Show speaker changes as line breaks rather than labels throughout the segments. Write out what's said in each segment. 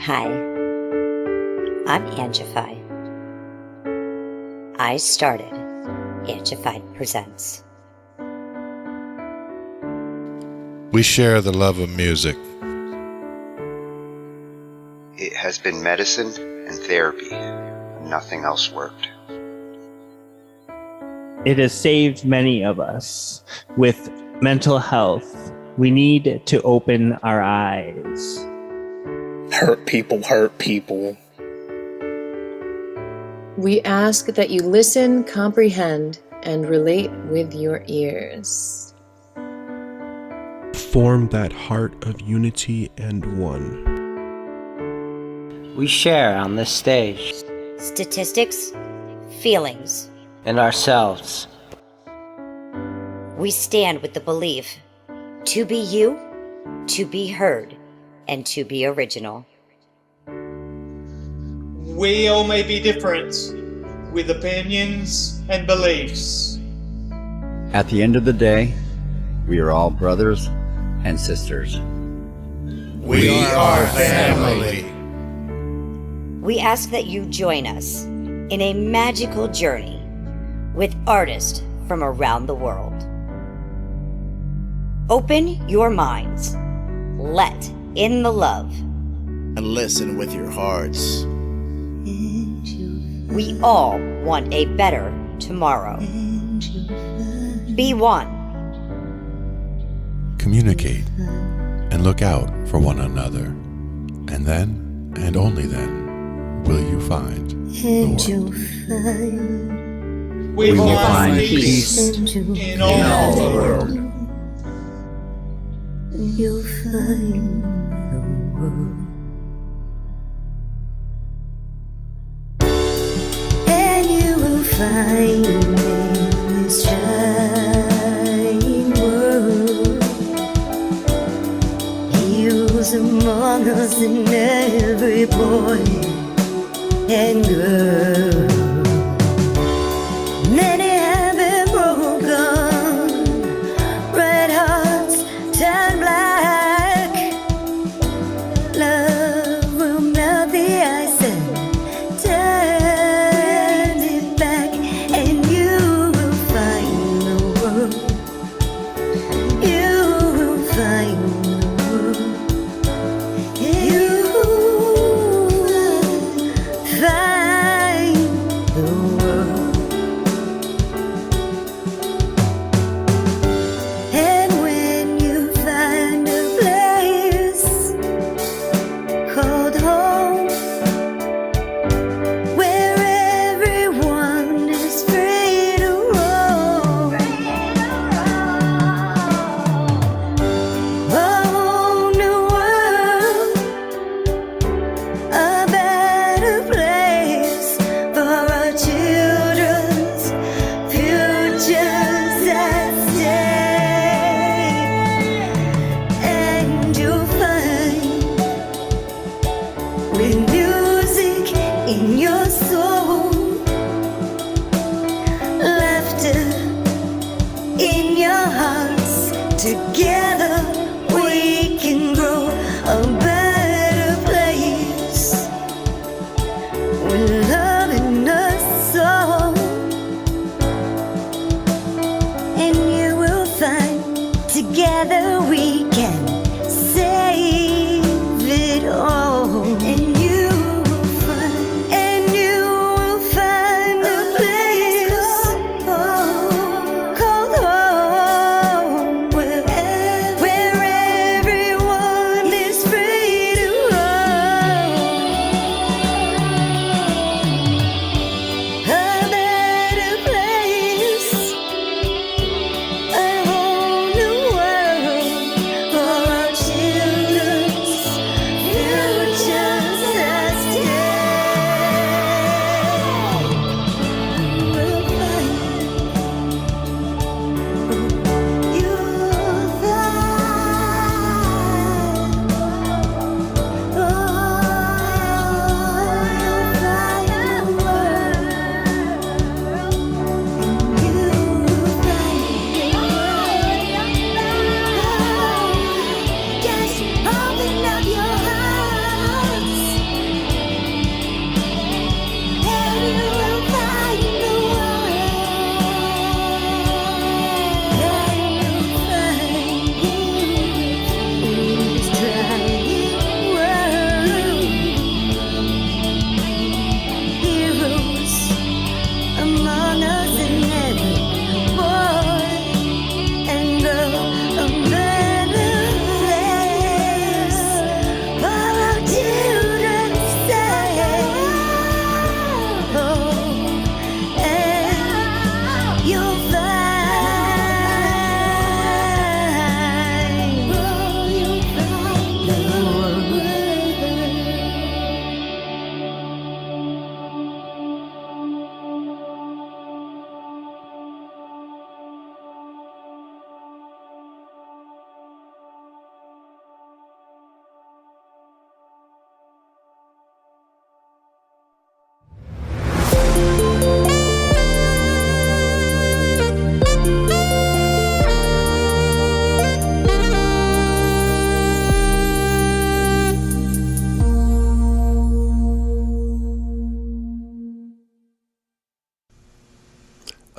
Hi, I'm Angified. I started Angified Presents.
We share the love of music.
It has been medicine and therapy. Nothing else worked.
It has saved many of us. With mental health, we need to open our eyes.
Hurt people hurt people.
We ask that you listen, comprehend, and relate with your ears.
Form that heart of unity and one.
We share on this stage.
Statistics, feelings.
And ourselves.
We stand with the belief to be you, to be heard, and to be original.
We all may be different, with opinions and beliefs.
At the end of the day, we are all brothers and sisters.
We are family.
We ask that you join us in a magical journey with artists from around the world. Open your minds, let in the love,
and listen with your hearts.
We all want a better tomorrow. Be one.
Communicate and look out for one another. And then, and only then, will you find the world.
We
will find peace
in all the world.
You'll find the world. And you will find in this shining world. He was among us in every boy and girl. Many have been broken, red hearts turn black. Love will melt the ice and turn it back, and you will find the world. You will find the world. You will find the world. And when you find a place called home, where everyone is free to roam, a whole new world, a better place for our children's futures at stake. And you'll find with music in your soul, laughter in your hearts. Together we can grow a better place with love in our soul. And you will find together we can save it all. And you will find a place called home, where everyone is free to roam, a better place, a whole new world.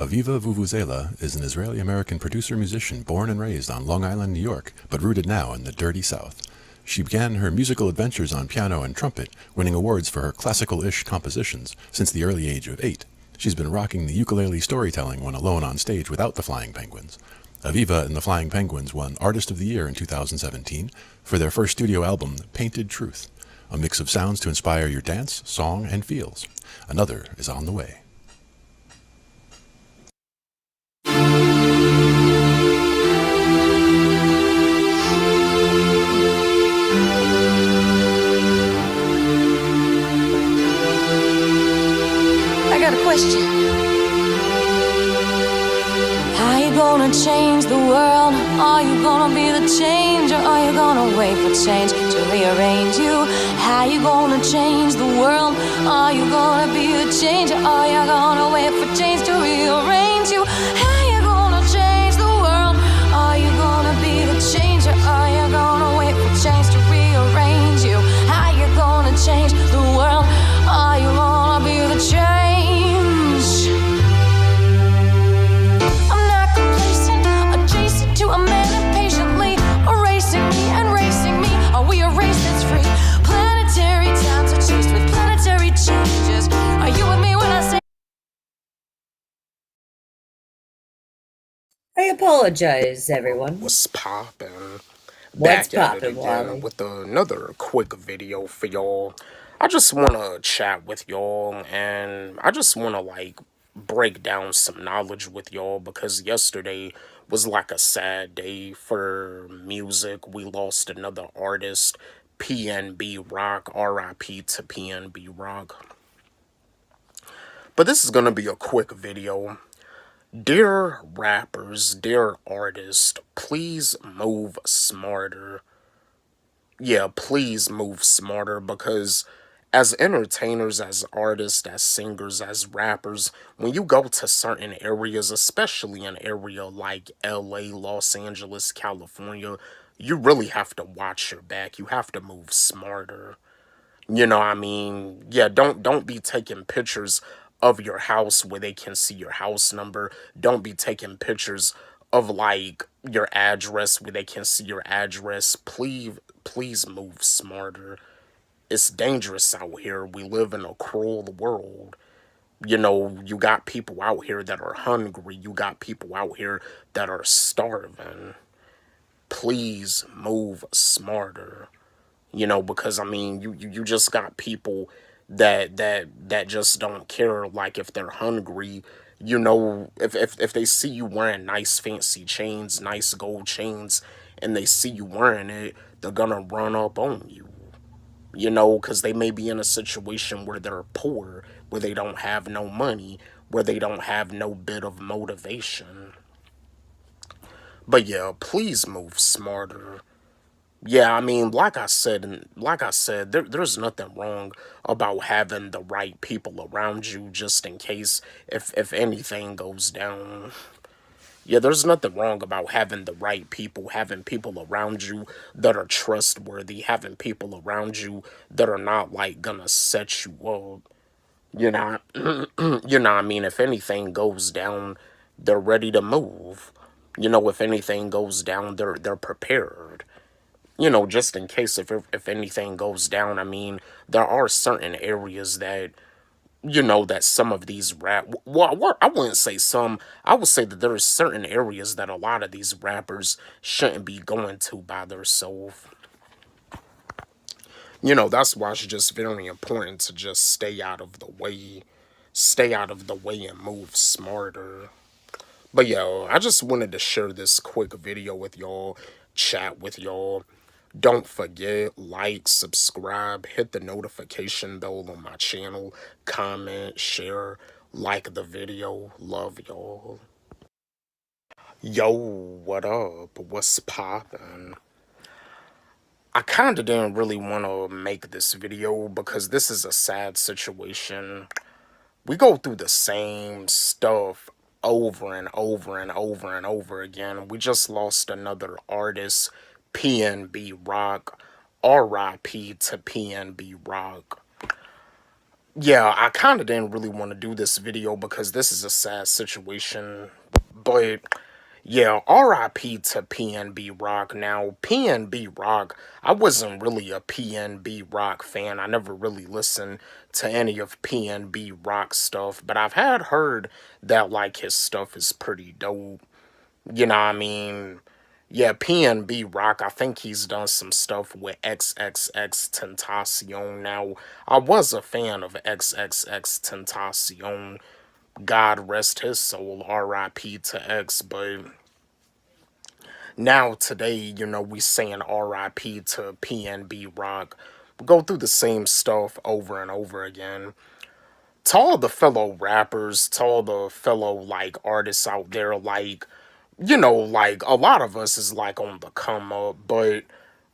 Aviva Vuvuzela is an Israeli-American producer-musician born and raised on Long Island, New York, but rooted now in the dirty South. She began her musical adventures on piano and trumpet, winning awards for her classical-ish compositions since the early age of 8. She's been rocking the ukulele storytelling when alone on stage without the Flying Penguins. Aviva and the Flying Penguins won Artist of the Year in 2017 for their first studio album, Painted Truth, a mix of sounds to inspire your dance, song, and feels. Another is on the way.
I got a question. How you gonna change the world? Are you gonna be the change, or are you gonna wait for change to rearrange you? How you gonna change the world? Are you gonna be the change, or are you gonna wait for change to rearrange you? How you gonna change the world? Are you gonna be the change, or are you gonna wait for change to rearrange you? How you gonna change the world? Are you gonna be the change? To a man impatiently erasing me and racing me. Are we a race that's free? Planetary times are chased with planetary changes. Are you with me when I say?
I apologize, everyone.
What's poppin'?
What's
Back at it
poppin',
again
Wally?
with another quick video for y'all. I just want to chat with y'all, and I just want to break down some knowledge with y'all, because yesterday was like a sad day for music. We lost another artist, PNB Rock, RIP to PNB Rock. But this is going to be a quick video. Dear rappers, dear artists, please move smarter. Yeah, please move smarter, because as entertainers, as artists, as singers, as rappers, when you go to certain areas, especially an area like LA, Los Angeles, California, you really have to watch your back. You have to move smarter. You know what I mean? Yeah, don't be taking pictures of your house where they can see your house number. Don't be taking pictures of your address where they can see your address. Please move smarter. It's dangerous out here. We live in a cruel world. You know, you got people out here that are hungry. You got people out here that are starving. Please move smarter. You know, because I mean, you just got people that just don't care. Like, if they're hungry, you know, if they see you wearing nice fancy chains, nice gold chains, and they see you wearing it, they're gonna run up on you. You know, because they may be in a situation where they're poor, where they don't have no money, where they don't have no bit of motivation. But yeah, please move smarter. Yeah, I mean, like I said, there's nothing wrong about having the right people around you, just in case if anything goes down. Yeah, there's nothing wrong about having the right people, having people around you that are trustworthy, having people around you that are not gonna set you up. You know, you know what I mean? If anything goes down, they're ready to move. You know, if anything goes down, they're prepared. You know, just in case if anything goes down. I mean, there are certain areas that, you know, that some of these I wouldn't say some, I would say that there are certain areas that a lot of these rappers shouldn't be going to by themselves. You know, that's why it's just very important to just stay out of the way and move smarter. But yo, I just wanted to share this quick video with y'all, chat with y'all. Don't forget, like, subscribe, hit the notification bell on my channel, comment, share, like the video. Love y'all. Yo, what up? What's poppin'? I kinda didn't really want to make this video because this is a sad situation. We go through the same stuff over and over and over and over again. We just lost another artist, PNB Rock. RIP to PNB Rock. yeah, I kind of didn't really want to do this video because this is a sad situation. But yeah, RIP to PNB Rock. Now, PNB Rock, I wasn't really a PNB Rock fan. I never really listened to any of PNB Rock stuff, but I've had heard that, like, his stuff is pretty dope. You know what I mean? Yeah, PNB Rock, I think he's done some stuff with XXX Tentacion. Now, I was a fan of XXX Tentacion. God rest his soul, RIP to X, but now today, you know, we saying RIP to PNB Rock. We go through the same stuff over and over again. To all the fellow rappers, to all the fellow, like, artists out there, like, you know, like, a lot of us is, like, on the come up, but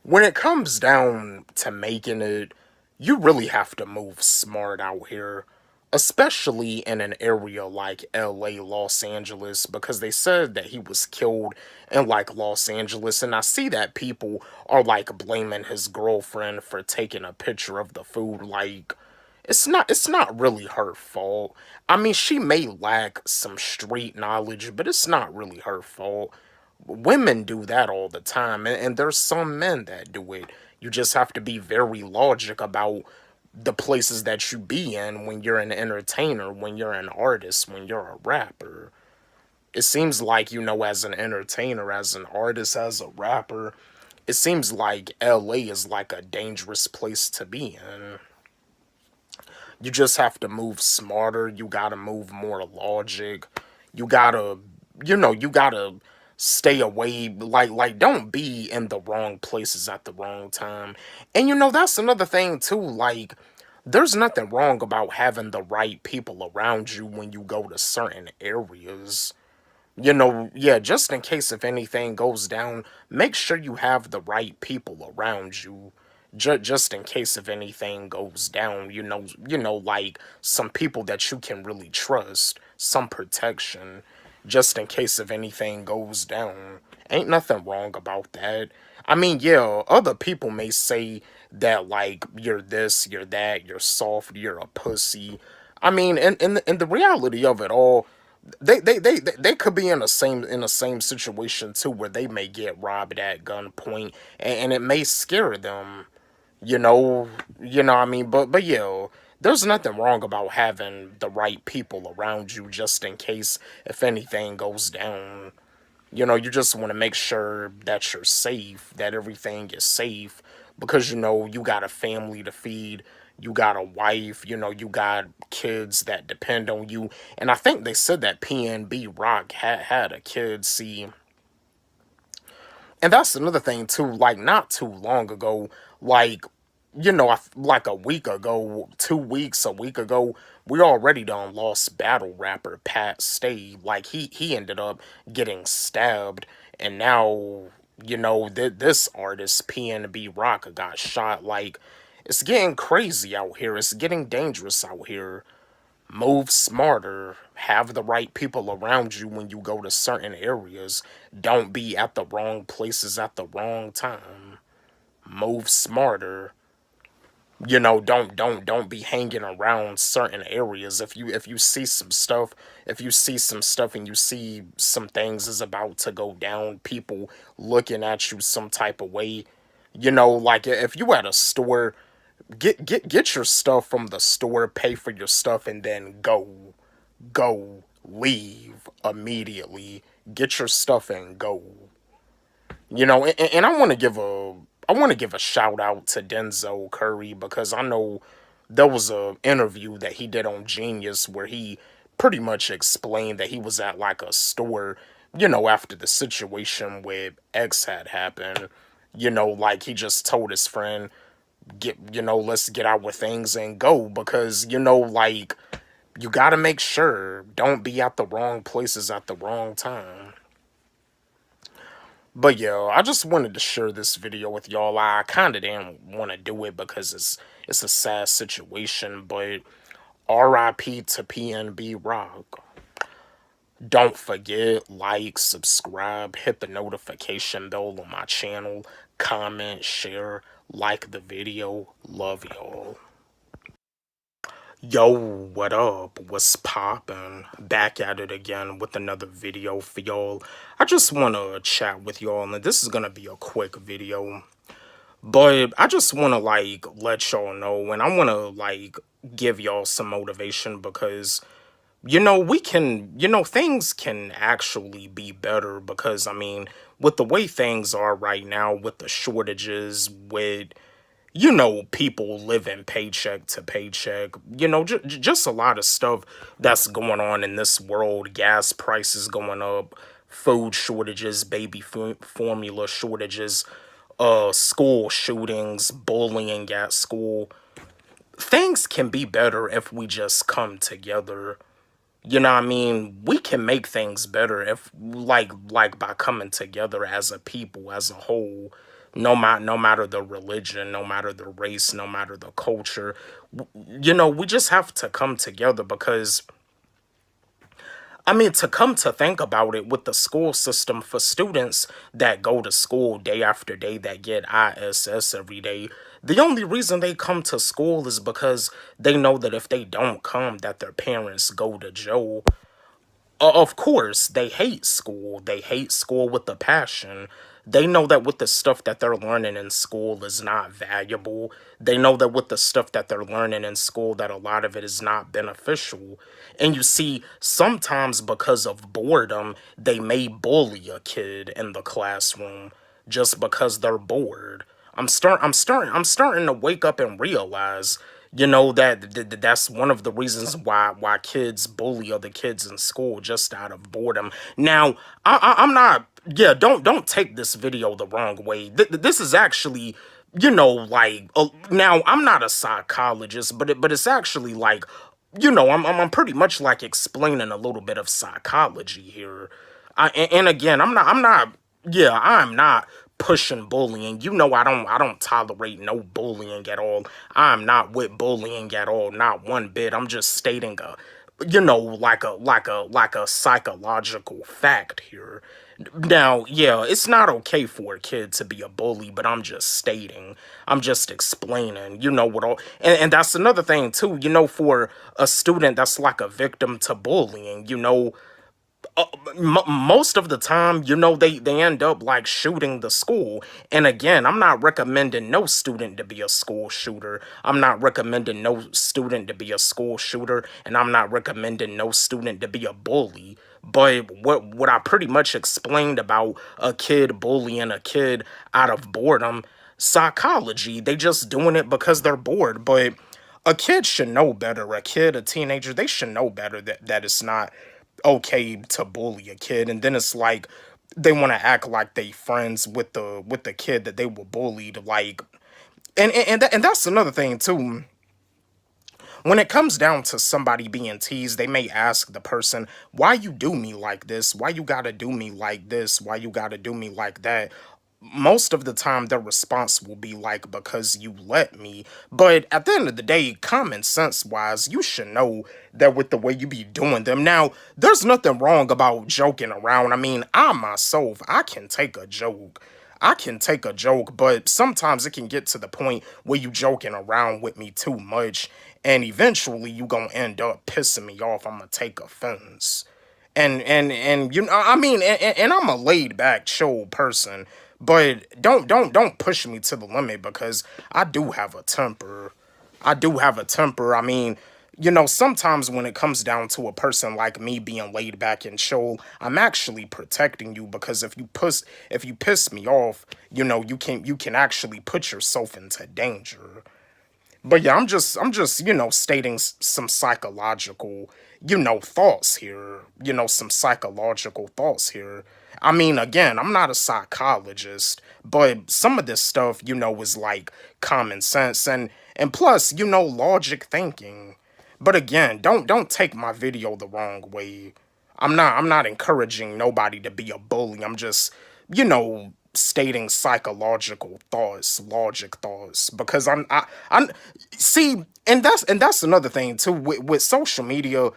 when it comes down to making it, you really have to move smart out here, especially in an area like LA, Los Angeles, because they said that he was killed in, like, Los Angeles, and I see that people are, like, blaming his girlfriend for taking a picture of the food. Like, it's not really her fault. I mean, she may lack some street knowledge, but it's not really her fault. Women do that all the time, and there's some men that do it. You just have to be very logic about the places that you be in when you're an entertainer, when you're an artist, when you're a rapper. It seems like, you know, as an entertainer, as an artist, as a rapper, it seems like LA is like a dangerous place to be in. You just have to move smarter. You gotta move more logic. You gotta, you know, you gotta stay away. Like, don't be in the wrong places at the wrong time. And, you know, that's another thing, too. Like, there's nothing wrong about having the right people around you when you go to certain areas. You know, yeah, just in case if anything goes down, make sure you have the right people around you. Just in case if anything goes down, like some people that you can really trust, some protection, just in case if anything goes down. Ain't nothing wrong about that. I mean, yeah, other people may say that, like, you're this, you're that, you're soft, you're a pussy. I mean, in the reality of it all, they could be in the same situation too, where they may get robbed at gunpoint, and it may scare them. You know, what I mean, but yeah, there's nothing wrong about having the right people around you just in case if anything goes down. You know, you just want to make sure that you're safe, that everything is safe, because, you know, you got a family to feed, you got a wife, you know, you got kids that depend on you. And I think they said that PNB Rock had a kid. See, and that's another thing too, like, not too long ago, like, you know, like a week ago, 2 weeks, a week ago, we already done lost battle rapper Pat Stay. Like, he ended up getting stabbed, and now, you know, this artist, PNB Rock, got shot. Like, it's getting crazy out here. It's getting dangerous out here. Move smarter. Have the right people around you when you go to certain areas. Don't be at the wrong places at the wrong time. Move smarter. You know, don't be hanging around certain areas. If you see some stuff, and you see some things is about to go down, people looking at you some type of way, you know, like, if you at a store, get your stuff from the store, pay for your stuff, and then leave immediately. Get your stuff and go. You know, and I want to give a shout out to Denzel Curry, because I know there was a interview that he did on Genius where he pretty much explained that he was at, like, a store, you know, after the situation with X had happened. You know, like, he just told his friend, let's get out with things and go, because, you know, like, you gotta make sure, don't be at the wrong places at the wrong time. But yeah, I just wanted to share this video with y'all. I kind of didn't want to do it because it's a sad situation, but RIP to PNB Rock. Don't forget, like, subscribe, hit the notification bell on my channel, comment, share, like the video. Love y'all. Yo, what up? What's poppin'? Back at it again with another video for y'all. I just want to chat with y'all, and this is gonna be a quick video. But I just want to, like, let y'all know, and I want to, like, give y'all some motivation because, we can, things can actually be better because, I mean, with the way things are right now, with the shortages, with people living paycheck to paycheck, just a lot of stuff that's going on in this world. Gas prices going up, food shortages, baby formula shortages, school shootings, bullying at school. Things can be better if we just come together. You know what I mean? We can make things better if like by coming together as a people, as a whole. No matter the religion, no matter the race, no matter the culture. We just have to come together because I mean, to come to think about it, with the school system for students that go to school day after day, that get ISS every day, the only reason they come to school is because they know that if they don't come, that their parents go to jail. Of course, they hate school. They hate school with a passion. They know that with the stuff that they're learning in school is not valuable. They know that with the stuff that they're learning in school, that a lot of it is not beneficial. And you see, sometimes because of boredom, they may bully a kid in the classroom just because they're bored. I'm starting to wake up and realize, that's one of the reasons why kids bully other kids in school, just out of boredom. Now, I'm not. Yeah, don't take this video the wrong way. This is actually, now I'm not a psychologist, but it's actually like, I'm pretty much like explaining a little bit of psychology here. And again, I'm not pushing bullying. I don't tolerate no bullying at all. I'm not with bullying at all, not one bit. I'm just stating like a psychological fact here. Now, yeah, it's not okay for a kid to be a bully, but I'm just explaining, what all, and that's another thing too, for a student that's like a victim to bullying, most of the time, they end up like shooting the school. And again, I'm not recommending no student to be a school shooter. I'm not recommending no student to be a school shooter, and I'm not recommending no student to be a bully. But what I pretty much explained about a kid bullying a kid out of boredom, psychology, they just doing it because they're bored. But a kid should know better. A teenager, they should know better that it's not okay to bully a kid. And then it's like they want to act like they friends with the kid that they were bullied, like, and that's another thing too. When it comes down to somebody being teased, they may ask the person, why you do me like this? Why you gotta do me like this? Why you gotta do me like that? Most of the time, their response will be like, because you let me. But at the end of the day, common sense wise, you should know that with the way you be doing them. Now, there's nothing wrong about joking around. I mean, I can take a joke. But sometimes it can get to the point where you joking around with me too much, and eventually you gonna end up pissing me off. I'm gonna take offense. And I mean, and I'm a laid back, chill person, but don't push me to the limit because I do have a temper. I mean, sometimes when it comes down to a person like me being laid back and chill, I'm actually protecting you, because if you piss me off, you can actually put yourself into danger. But yeah, I'm just, stating some psychological, thoughts here. Some psychological thoughts here. I mean, again, I'm not a psychologist, but some of this stuff, is like common sense and plus, logic thinking. But again, don't take my video the wrong way. I'm not encouraging nobody to be a bully. I'm just, stating psychological thoughts, logic thoughts, because I'm see, and that's another thing too with social media.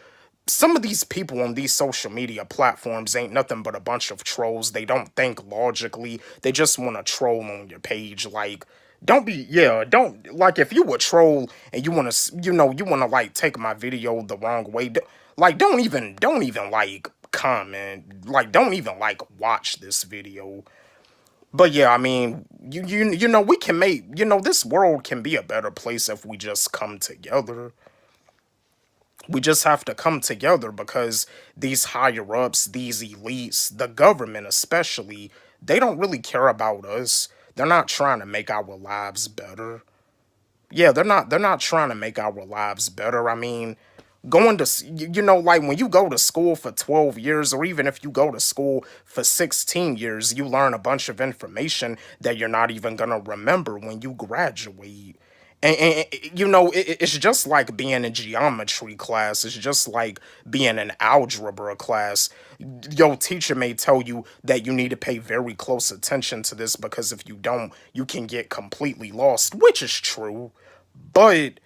Some of these people on these social media platforms ain't nothing but a bunch of trolls. They don't think logically. They just want to troll on your page. Like, don't be, yeah, don't, like, if you a troll and you want to, you want to, like, take my video the wrong way, like, don't even, like, comment, like, don't even, like, watch this video. But yeah, I mean, we can make, this world can be a better place if we just come together. We just have to come together because these higher ups, these elites, the government especially, they don't really care about us. They're not trying to make our lives better. Yeah, they're not trying to make our lives better. I mean, going to like when you go to school for 12 years, or even if you go to school for 16 years, you learn a bunch of information that you're not even gonna remember when you graduate. And it's just like being in geometry class. It's just like being in algebra class. Your teacher may tell you that you need to pay very close attention to this because if you don't, you can get completely lost, which is true. But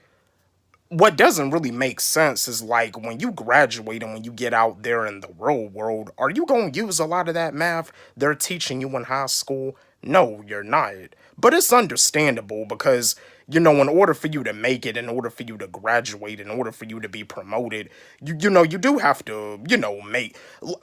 what doesn't really make sense is like when you graduate and when you get out there in the real world, are you going to use a lot of that math they're teaching you in high school? No, you're not. But it's understandable because, in order for you to make it, in order for you to graduate, in order for you to be promoted, you do have to,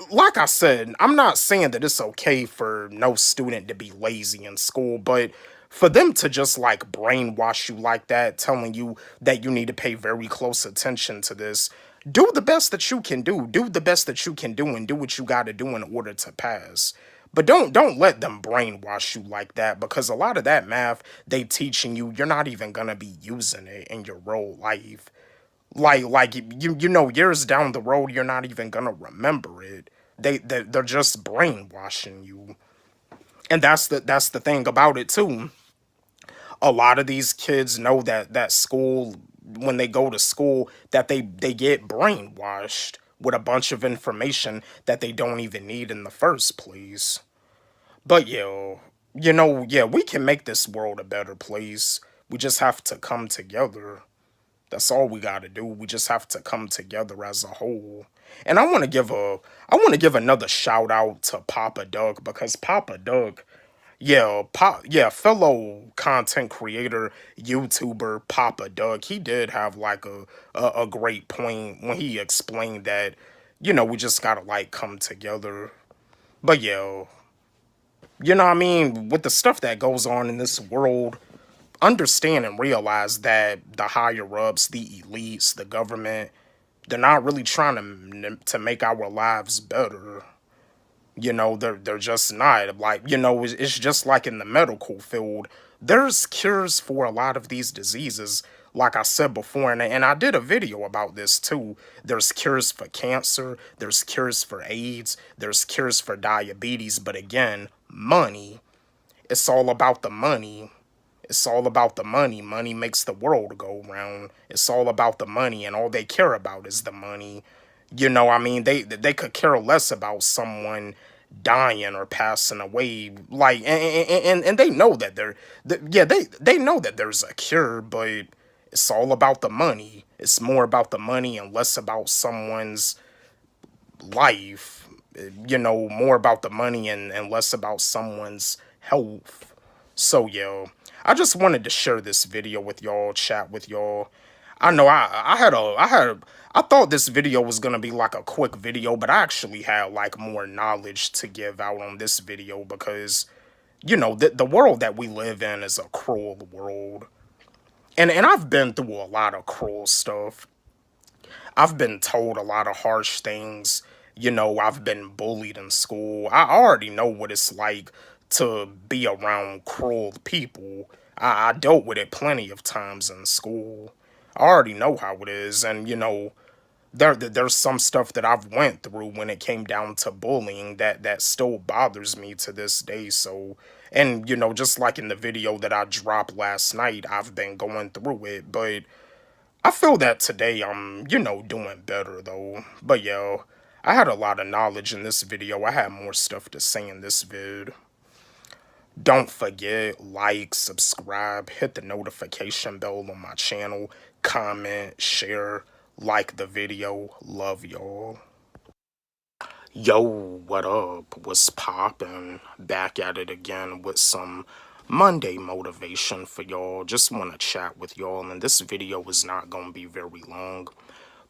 like I said, I'm not saying that it's okay for no student to be lazy in school, but for them to just like brainwash you like that, telling you that you need to pay very close attention to this, do the best that you can do. Do the best that you can do and do what you got to do in order to pass. But don't let them brainwash you like that because a lot of that math they teaching you, you're not even gonna be using it in your real life. Like years down the road, you're not even gonna remember it. They're just brainwashing you. And that's the thing about it too. A lot of these kids know that school, when they go to school, that they get brainwashed with a bunch of information that they don't even need in the first place. But yeah, we can make this world a better place. We just have to come together. That's all we got to do. We just have to come together as a whole. And I want to give another shout out to Papa Doug because Papa Doug, fellow content creator, YouTuber Papa Doug, he did have like a great point when he explained that, we just gotta like come together. But yeah, what I mean, with the stuff that goes on in this world, understand and realize that the higher ups, the elites, the government, they're not really trying to make our lives better. They're just not. Like, it's just like in the medical field. There's cures for a lot of these diseases, like I said before, and I did a video about this too. There's cures for cancer, there's cures for AIDS, there's cures for diabetes, but again, money. It's all about the money. It's all about the money. Money makes the world go round. It's all about the money, and all they care about is the money. I mean, they could care less about someone dying or passing away. Like, and they know that they know that there's a cure, but it's all about the money. It's more about the money and less about someone's life. More about the money and less about someone's health. So yeah, I just wanted to share this video with y'all, chat with y'all. I know I thought this video was gonna be like a quick video, but I actually had like more knowledge to give out on this video because, the world that we live in is a cruel world. And I've been through a lot of cruel stuff. I've been told a lot of harsh things. I've been bullied in school. I already know what it's like to be around cruel people. I dealt with it plenty of times in school. I already know how it is, and there's some stuff that I've went through when it came down to bullying that still bothers me to this day. So, and just like in the video that I dropped last night, I've been going through it, but I feel that today I'm doing better though. But yeah, I had a lot of knowledge in this video. I had more stuff to say in this vid. Don't forget, like, subscribe, hit the notification bell on my channel, comment, share, like the video. Love y'all. Yo, what up? What's poppin'? Back at it again with some Monday motivation for y'all. Just want to chat with y'all, and this video is not going to be very long.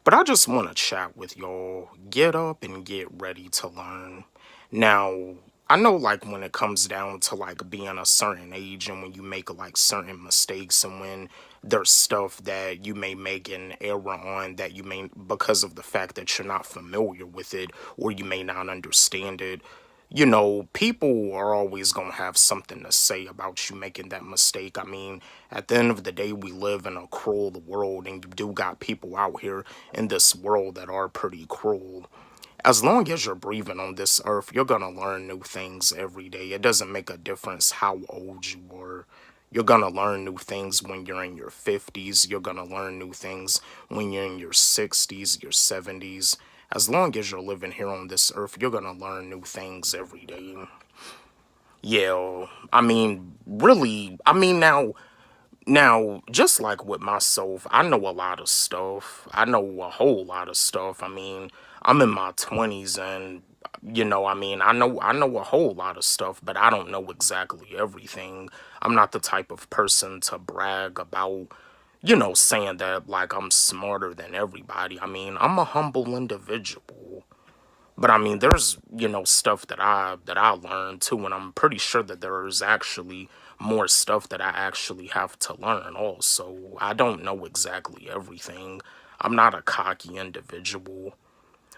But I just want to chat with y'all. Get up and get ready to learn. Now, I know like when it comes down to like being a certain age and when you make like certain mistakes and when there's stuff that you may make an error on that you may, because of the fact that you're not familiar with it or you may not understand it, you know, people are always going to have something to say about you making that mistake. I mean, at the end of the day, we live in a cruel world, and you do got people out here in this world that are pretty cruel. As long as you're breathing on this earth, you're going to learn new things every day. It doesn't make a difference how old you are. You're going to learn new things when you're in your 50s. You're going to learn new things when you're in your 60s, your 70s. As long as you're living here on this earth, you're going to learn new things every day. Yeah, I mean, really, I mean, now, just like with myself, I know a lot of stuff. I know a whole lot of stuff. I mean, I'm in my 20s and, you know, I mean, I know a whole lot of stuff, but I don't know exactly everything. I'm not the type of person to brag about, you know, saying that like I'm smarter than everybody. I mean, I'm a humble individual. But I mean, there's, you know, stuff that I learned too, and I'm pretty sure that there's actually more stuff that I actually have to learn also. I don't know exactly everything. I'm not a cocky individual.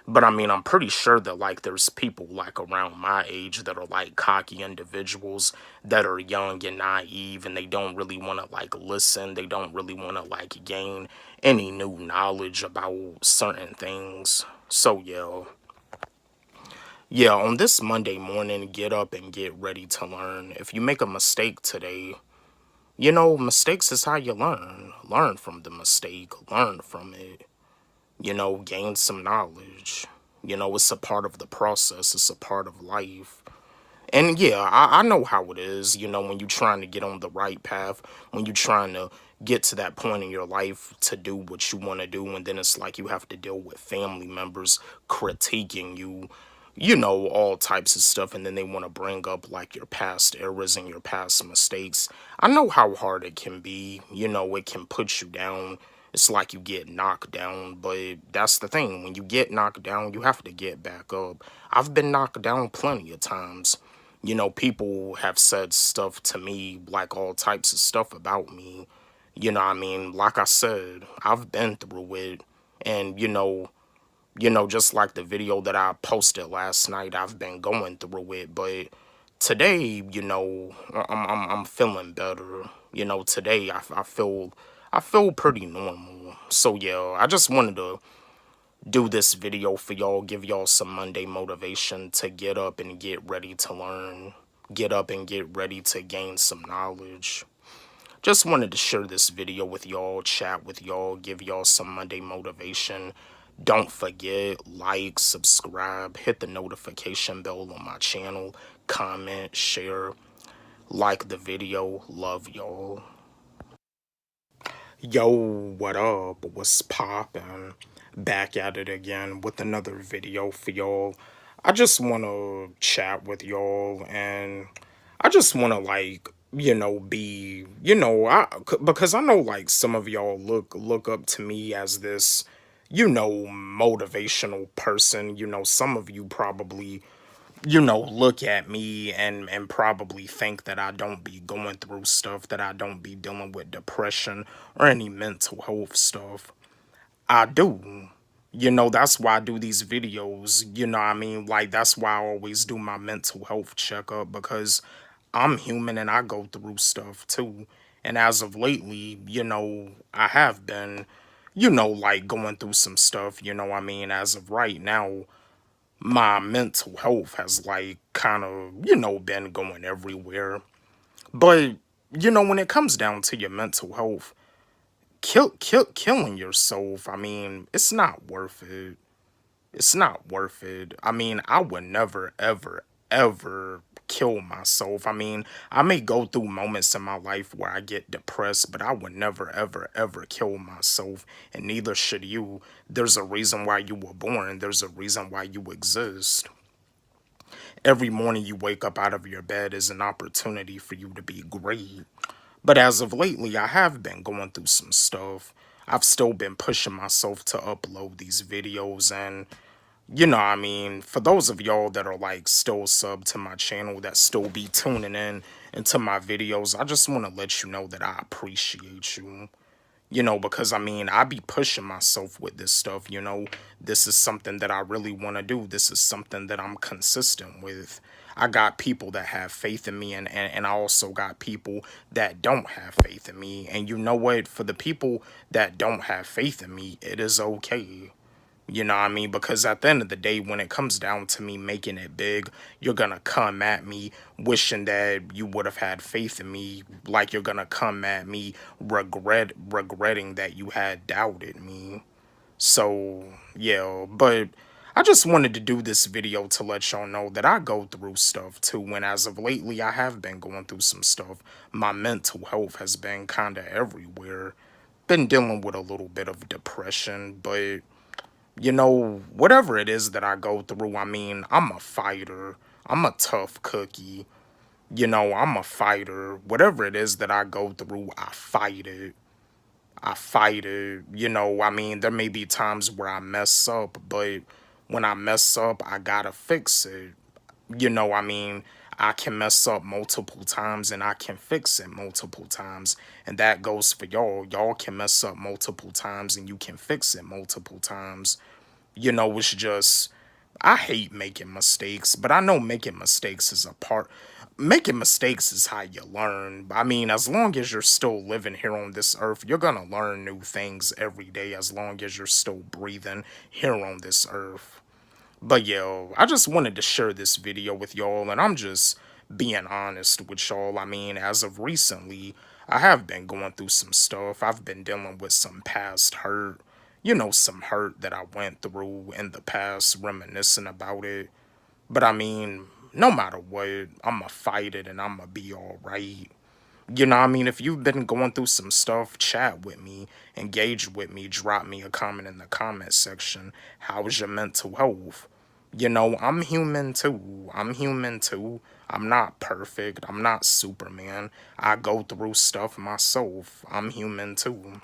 But I mean, I'm pretty sure that like there's people like around my age that are like cocky individuals that are young and naive and they don't really want to like listen. They don't really want to like gain any new knowledge about certain things. So yeah. Yeah, on this Monday morning, get up and get ready to learn. If you make a mistake today, you know, mistakes is how you learn. Learn from the mistake, learn from it. You know, gain some knowledge. You know, it's a part of the process, it's a part of life. And yeah, I know how it is, you know, when you're trying to get on the right path, when you're trying to get to that point in your life to do what you want to do, and then it's like you have to deal with family members critiquing you, you know, all types of stuff, and then they want to bring up like your past errors and your past mistakes. I know how hard it can be, you know, it can put you down. It's like you get knocked down, but that's the thing. When you get knocked down, you have to get back up. I've been knocked down plenty of times. You know, people have said stuff to me, like all types of stuff about me. You know what I mean? Like I said, I've been through it, and just like the video that I posted last night, I've been going through it. But today, you know, I'm feeling better. You know, today I feel pretty normal. So yeah, I just wanted to do this video for y'all, give y'all some Monday motivation to get up and get ready to learn. Get up and get ready to gain some knowledge. Just wanted to share this video with y'all, chat with y'all, give y'all some Monday motivation. Don't forget, like, subscribe, hit the notification bell on my channel, comment, share, like the video. Love y'all. Yo, what up? What's poppin'? Back at it again with another video for y'all. I just want to chat with y'all, and I just want to like, you know, be, you know, because I know like some of y'all look up to me as this, you know, motivational person. You know, some of you probably, you know, look at me and probably think that I don't be going through stuff, that I don't be dealing with depression or any mental health stuff. I do. You know, that's why I do these videos. You know what I mean? Like, that's why I always do my mental health checkup, because I'm human and I go through stuff too. And as of lately, you know, I have been, you know, like going through some stuff, you know what I mean? As of right now, my mental health has like kind of, you know, been going everywhere. But, you know, when it comes down to your mental health, killing yourself, I mean, it's not worth it. It's not worth it. I mean, I would never, ever, ever kill myself. I mean, I may go through moments in my life where I get depressed, but I would never, ever, ever kill myself, and neither should you. There's a reason why you were born. There's a reason why you exist. Every morning you wake up out of your bed is an opportunity for you to be great. But as of lately, I have been going through some stuff. I've still been pushing myself to upload these videos, and I mean, for those of y'all that are like still sub to my channel, that still be tuning in into my videos, I just want to let you know that I appreciate you. Because I mean, I be pushing myself with this stuff, This is something that I really want to do. This is something that I'm consistent with. I got people that have faith in me, and I also got people that don't have faith in me. And you know what? For the people that don't have faith in me, it is okay. You know what I mean? Because at the end of the day, when it comes down to me making it big, you're going to come at me wishing that you would have had faith in me. Like you're going to come at me regretting that you had doubted me. So, yeah, but I just wanted to do this video to let y'all know that I go through stuff too. And as of lately, I have been going through some stuff. My mental health has been kind of everywhere. Been dealing with a little bit of depression, but whatever it is that I go through, I mean, I'm a fighter. I'm a tough cookie. I'm a fighter. Whatever it is that I go through, I fight it. I fight it. I mean, there may be times where I mess up, but when I mess up, I gotta fix it. I mean, I can mess up multiple times and I can fix it multiple times. And that goes for y'all. Y'all can mess up multiple times and you can fix it multiple times. It's just, I hate making mistakes, but I know making mistakes is making mistakes is how you learn. I mean, as long as you're still living here on this earth, you're gonna learn new things every day as long as you're still breathing here on this earth. But yo, I just wanted to share this video with y'all, and I'm just being honest with y'all. I mean, as of recently, I have been going through some stuff. I've been dealing with some past hurt. Some hurt that I went through in the past, reminiscing about it. But I mean, no matter what, I'ma fight it and I'ma be alright. I mean, if you've been going through some stuff, chat with me, engage with me, drop me a comment in the comment section. How's your mental health? I'm human too. I'm human too. I'm not perfect. I'm not Superman. I go through stuff myself. I'm human too.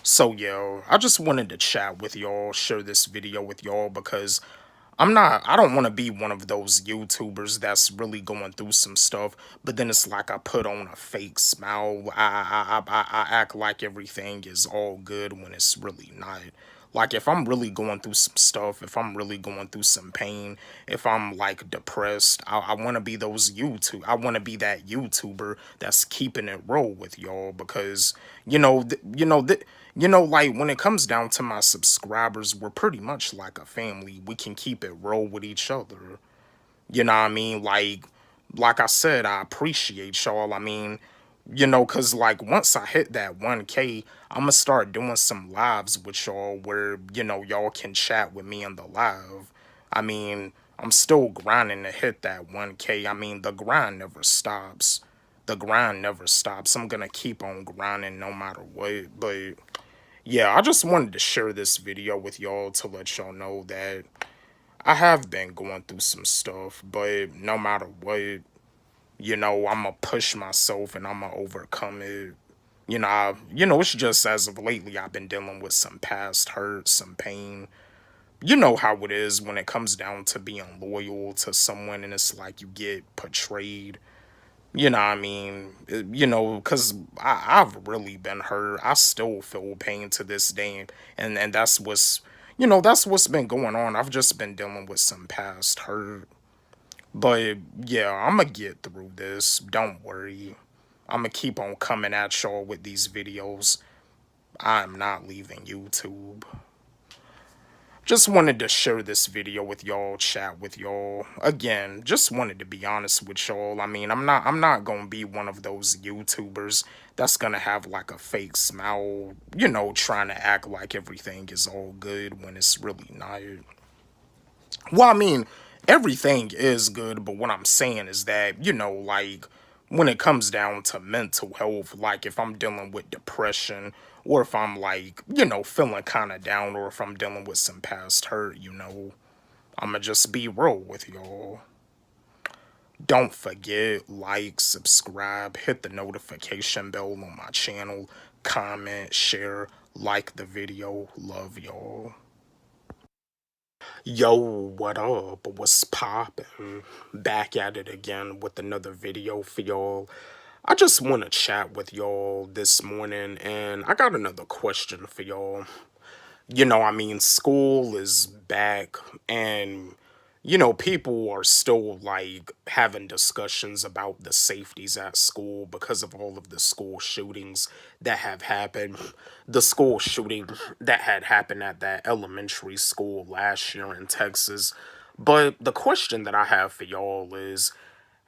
So, yo, I just wanted to chat with y'all, share this video with y'all, because I don't want to be one of those YouTubers that's really going through some stuff, but then it's like I put on a fake smile. I act like everything is all good when it's really not. Like, if I'm really going through some stuff, if I'm really going through some pain, if I'm, like, depressed, I want to be I want to be that YouTuber that's keeping it real with y'all, because, like, when it comes down to my subscribers, we're pretty much like a family. We can keep it real with each other. You know what I mean? Like I said, I appreciate y'all. I mean, because, like, once I hit that 1K, I'm going to start doing some lives with y'all where, y'all can chat with me in the live. I mean, I'm still grinding to hit that 1K. I mean, the grind never stops. The grind never stops. I'm going to keep on grinding no matter what. But, yeah, I just wanted to share this video with y'all to let y'all know that I have been going through some stuff. But no matter what, I'm going to push myself and I'm going to overcome it. It's just as of lately I've been dealing with some past hurt, some pain. You know how it is when it comes down to being loyal to someone and it's like you get betrayed. You know what I mean? Because I've really been hurt. I still feel pain to this day. And that's that's what's been going on. I've just been dealing with some past hurt. But, yeah, I'm going to get through this. Don't worry. I'm going to keep on coming at y'all with these videos. I'm not leaving YouTube. Just wanted to share this video with y'all, chat with y'all. Again, just wanted to be honest with y'all. I mean, I'm not going to be one of those YouTubers that's going to have like a fake smile, trying to act like everything is all good when it's really not. Well, I mean, everything is good, but what I'm saying is that, like, when it comes down to mental health, like if I'm dealing with depression, or if I'm like, feeling kind of down, or if I'm dealing with some past hurt, I'ma just be real with y'all. Don't forget, like, subscribe, hit the notification bell on my channel, comment, share, like the video. Love y'all. Yo, what up? What's poppin'? Back at it again with another video for y'all. I just want to chat with y'all this morning, and I got another question for y'all. School is back, and people are still like having discussions about the safeties at school because of all of the school shootings that have happened. The school shooting that had happened at that elementary school last year in Texas. But the question that I have for y'all is,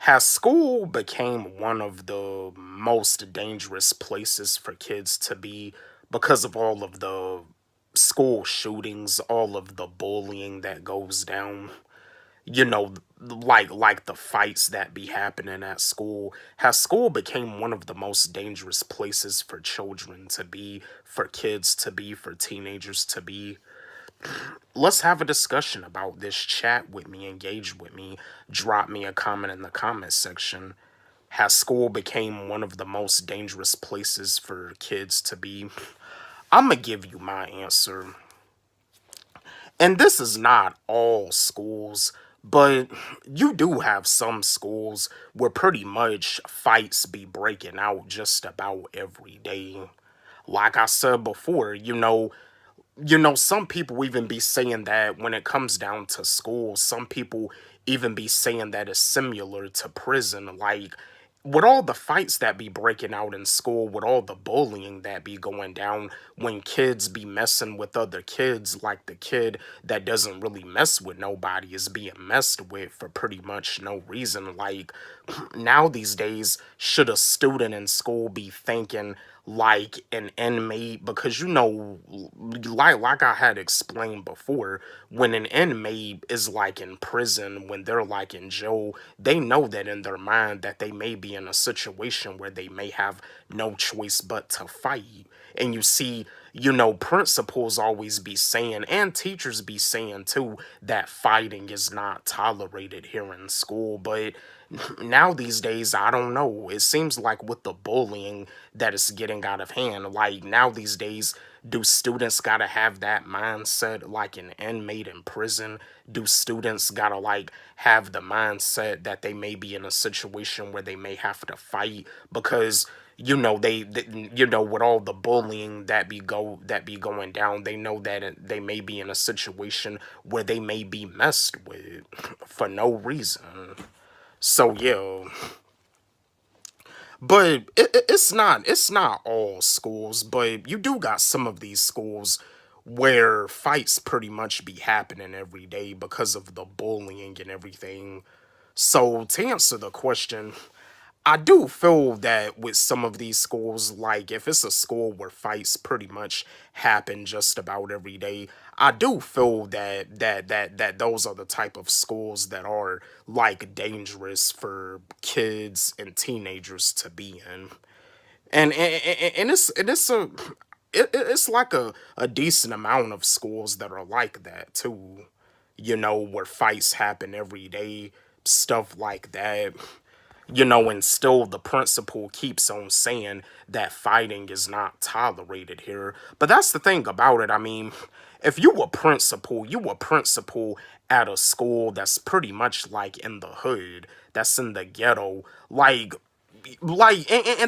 has school became one of the most dangerous places for kids to be because of all of the school shootings, all of the bullying that goes down? Like the fights that be happening at school. Has school became one of the most dangerous places for children to be, for kids to be, for teenagers to be? Let's have a discussion about this. Chat with me, engage with me, drop me a comment in the comment section. Has school became one of the most dangerous places for kids to be? I'm gonna give you my answer. And this is not all schools, but you do have some schools where pretty much fights be breaking out just about every day. Like I said before, some people even be saying that when it comes down to school, some people even be saying that it's similar to prison. Like, with all the fights that be breaking out in school, with all the bullying that be going down, when kids be messing with other kids, like the kid that doesn't really mess with nobody is being messed with for pretty much no reason. Like, now these days, should a student in school be thinking like an inmate? Because like I had explained before, when an inmate is like in prison, when they're like in jail, they know that in their mind that they may be in a situation where they may have no choice but to fight. And you see, principals always be saying, and teachers be saying too, that fighting is not tolerated here in school. But now these days, I don't know. It seems like with the bullying that is getting out of hand, like now these days, do students gotta have that mindset like an inmate in prison? Do students gotta like have the mindset that they may be in a situation where they may have to fight because with all the bullying that be going down, they know that they may be in a situation where they may be messed with for no reason. So yeah, but it's not all schools, but you do got some of these schools where fights pretty much be happening every day because of the bullying and everything. So to answer the question, I do feel that with some of these schools, like if it's a school where fights pretty much happen just about every day, I do feel that those are the type of schools that are like dangerous for kids and teenagers to be in. And it's like a decent amount of schools that are like that too. Where fights happen every day, stuff like that. And still the principal keeps on saying that fighting is not tolerated here. But that's the thing about it. If you a principal at a school that's pretty much like in the hood, that's in the ghetto, and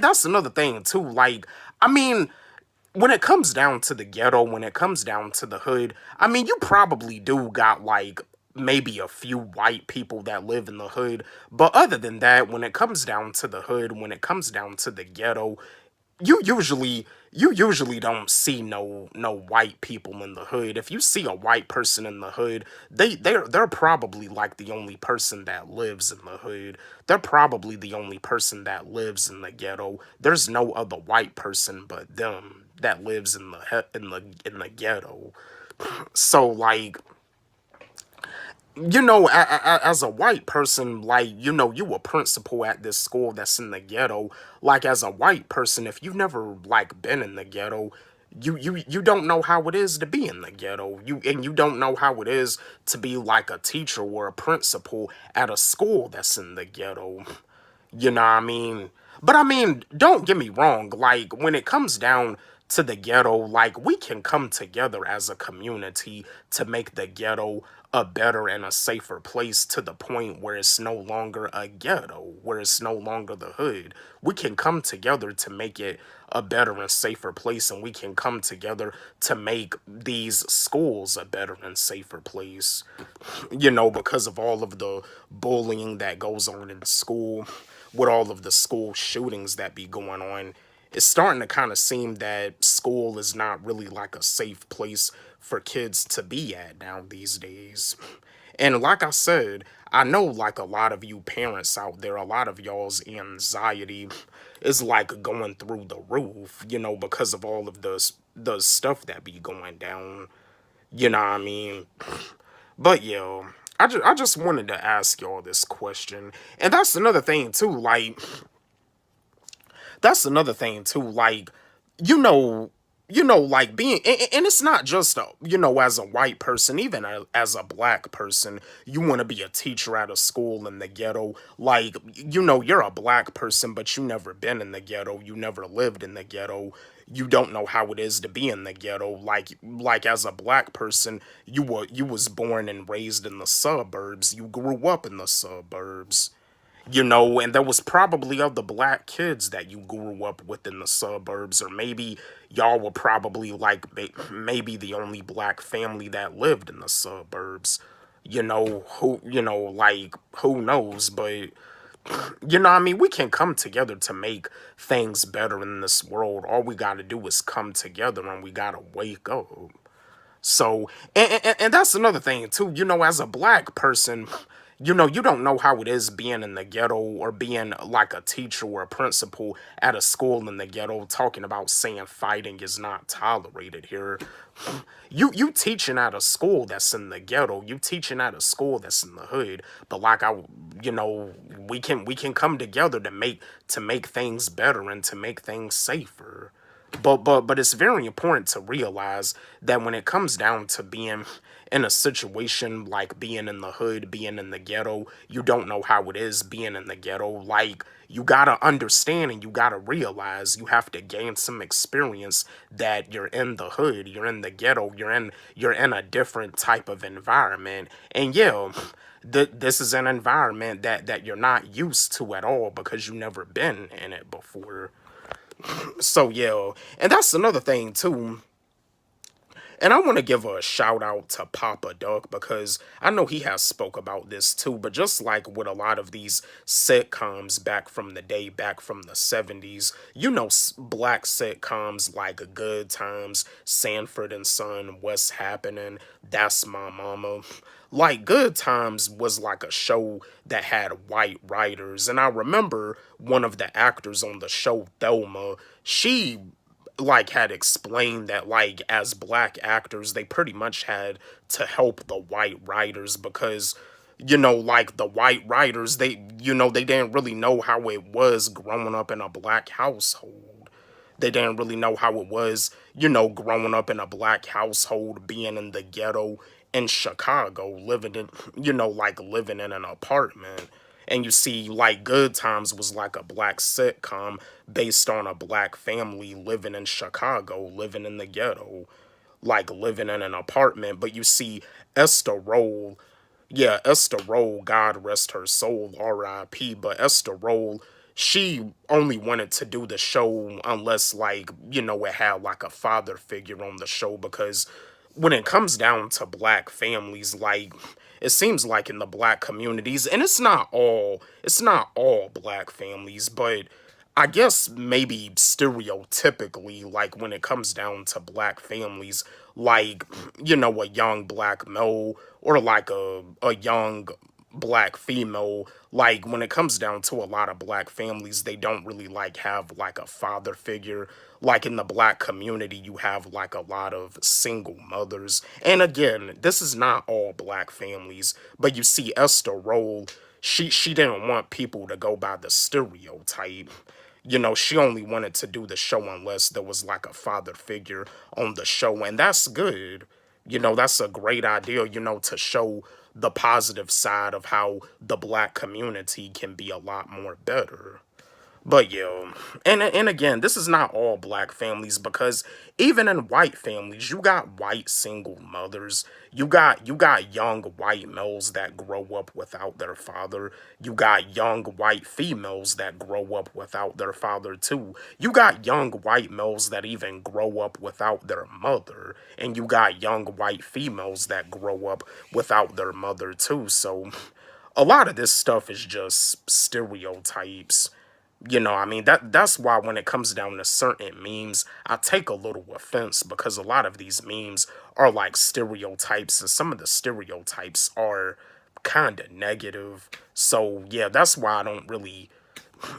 that's another thing too. When it comes down to the ghetto, when it comes down to the hood, you probably do got like maybe a few white people that live in the hood. But other than that, when it comes down to the hood, when it comes down to the ghetto, you usually don't see no white people in the hood. If you see a white person in the hood, they're probably like the only person that lives in the hood. They're probably the only person that lives in the ghetto. There's no other white person but them that lives in the ghetto. So like, as a white person, like, you a principal at this school that's in the ghetto. Like, as a white person, if you've never, like, been in the ghetto, You don't know how it is to be in the ghetto. You don't know how it is to be like a teacher or a principal at a school that's in the ghetto. You know what I mean? But I mean, don't get me wrong, like when it comes down to the ghetto, like we can come together as a community to make the ghetto a better and a safer place to the point where it's no longer a ghetto, where it's no longer the hood. We can come together to make it a better and safer place, and we can come together to make these schools a better and safer place. You know, because of all of the bullying that goes on in school, with all of the school shootings that be going on, it's starting to kind of seem that school is not really like a safe place for kids to be at now these days. And like I said, I know like a lot of you parents out there, a lot of y'all's anxiety is like going through the roof, you know, because of all of the stuff that be going down. You know what I mean? But yo, I just wanted to ask y'all this question. And that's another thing too, like you know, like being, and it's not just, you know, as a white person, even as a black person, you want to be a teacher at a school in the ghetto. Like, you know, you're a black person, but you never been in the ghetto. You never lived in the ghetto. You don't know how it is to be in the ghetto. Like as a black person, you was born and raised in the suburbs. You grew up in the suburbs. You know, and there was probably other black kids that you grew up with in the suburbs, or maybe y'all were probably like maybe the only black family that lived in the suburbs. You know, like who knows, but you know what I mean, we can come together to make things better in this world. All we got to do is come together, and we got to wake up. So, and that's another thing too, you know, as a black person, you know, you don't know how it is being in the ghetto or being like a teacher or a principal at a school in the ghetto, talking about saying fighting is not tolerated here. You teaching at a school that's in the ghetto, you teaching at a school that's in the hood, but like you know, we can come together to make things better and to make things safer. But it's very important to realize that when it comes down to being in a situation like being in the hood, being in the ghetto, you don't know how it is being in the ghetto. Like, you gotta understand and you gotta realize you have to gain some experience that you're in the hood, you're in the ghetto, you're in a different type of environment. And yeah, this is an environment that you're not used to at all because you've never been in it before. So yeah, and that's another thing too. And I want to give a shout out to Papa Duck because I know he has spoke about this too, but just like with a lot of these sitcoms back from the day, back from the 70s, you know, black sitcoms like Good Times, Sanford and Son, What's Happening, That's My Mama. Like, Good Times was like a show that had white writers, and I remember one of the actors on the show, Thelma, she like had explained that like as black actors they pretty much had to help the white writers because, you know, like the white writers, they, you know, they didn't really know how it was growing up in a black household. They didn't really know how it was, you know, growing up in a black household, being in the ghetto in Chicago, living in, you know, like living in an apartment. And you see, like, Good Times was like a black sitcom based on a black family living in Chicago, living in the ghetto, like living in an apartment. But you see, Esther Roll, God rest her soul, R.I.P. But Esther Roll, she only wanted to do the show unless, like, you know, it had like a father figure on the show, because when it comes down to black families, like, it seems like in the black communities, and it's not all black families, but I guess maybe stereotypically, like when it comes down to black families, like, you know, a young black male or like a young black female, like when it comes down to a lot of black families, they don't really like have like a father figure. Like in the black community, you have like a lot of single mothers. And again, this is not all black families, but you see Esther Roll, she didn't want people to go by the stereotype. You know, she only wanted to do the show unless there was like a father figure on the show, and that's good. You know, that's a great idea, you know, to show the positive side of how the black community can be a lot more better. But yeah, and again, this is not all black families, because even in white families, you got white single mothers. You got young white males that grow up without their father. You got young white females that grow up without their father too. You got young white males that even grow up without their mother, and you got young white females that grow up without their mother too. So a lot of this stuff is just stereotypes. You know, I mean, that's why when it comes down to certain memes, I take a little offense, because a lot of these memes are like stereotypes, and some of the stereotypes are kind of negative. So yeah, that's why I don't really,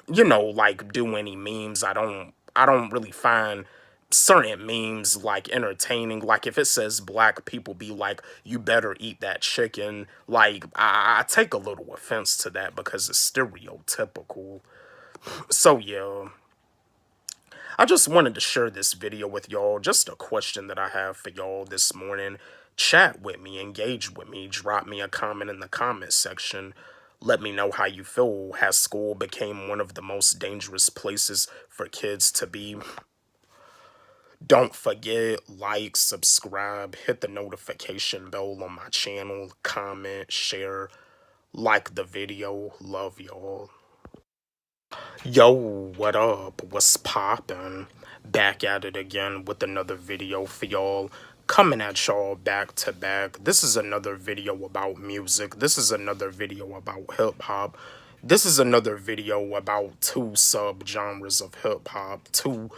you know, like do any memes. I don't really find certain memes like entertaining. Like if it says black people be like, you better eat that chicken, like I take a little offense to that because it's stereotypical. So yeah, I just wanted to share this video with y'all. Just a question that I have for y'all this morning. Chat with me, engage with me, drop me a comment in the comment section. Let me know how you feel. Has school became one of the most dangerous places for kids to be? Don't forget, like, subscribe, hit the notification bell on my channel, comment, share, like the video. Love y'all. Yo, what up? What's poppin'? Back at it again with another video for y'all. Coming at y'all back to back. This is another video about music. This is another video about hip-hop. This is another video about two sub-genres of hip-hop. Two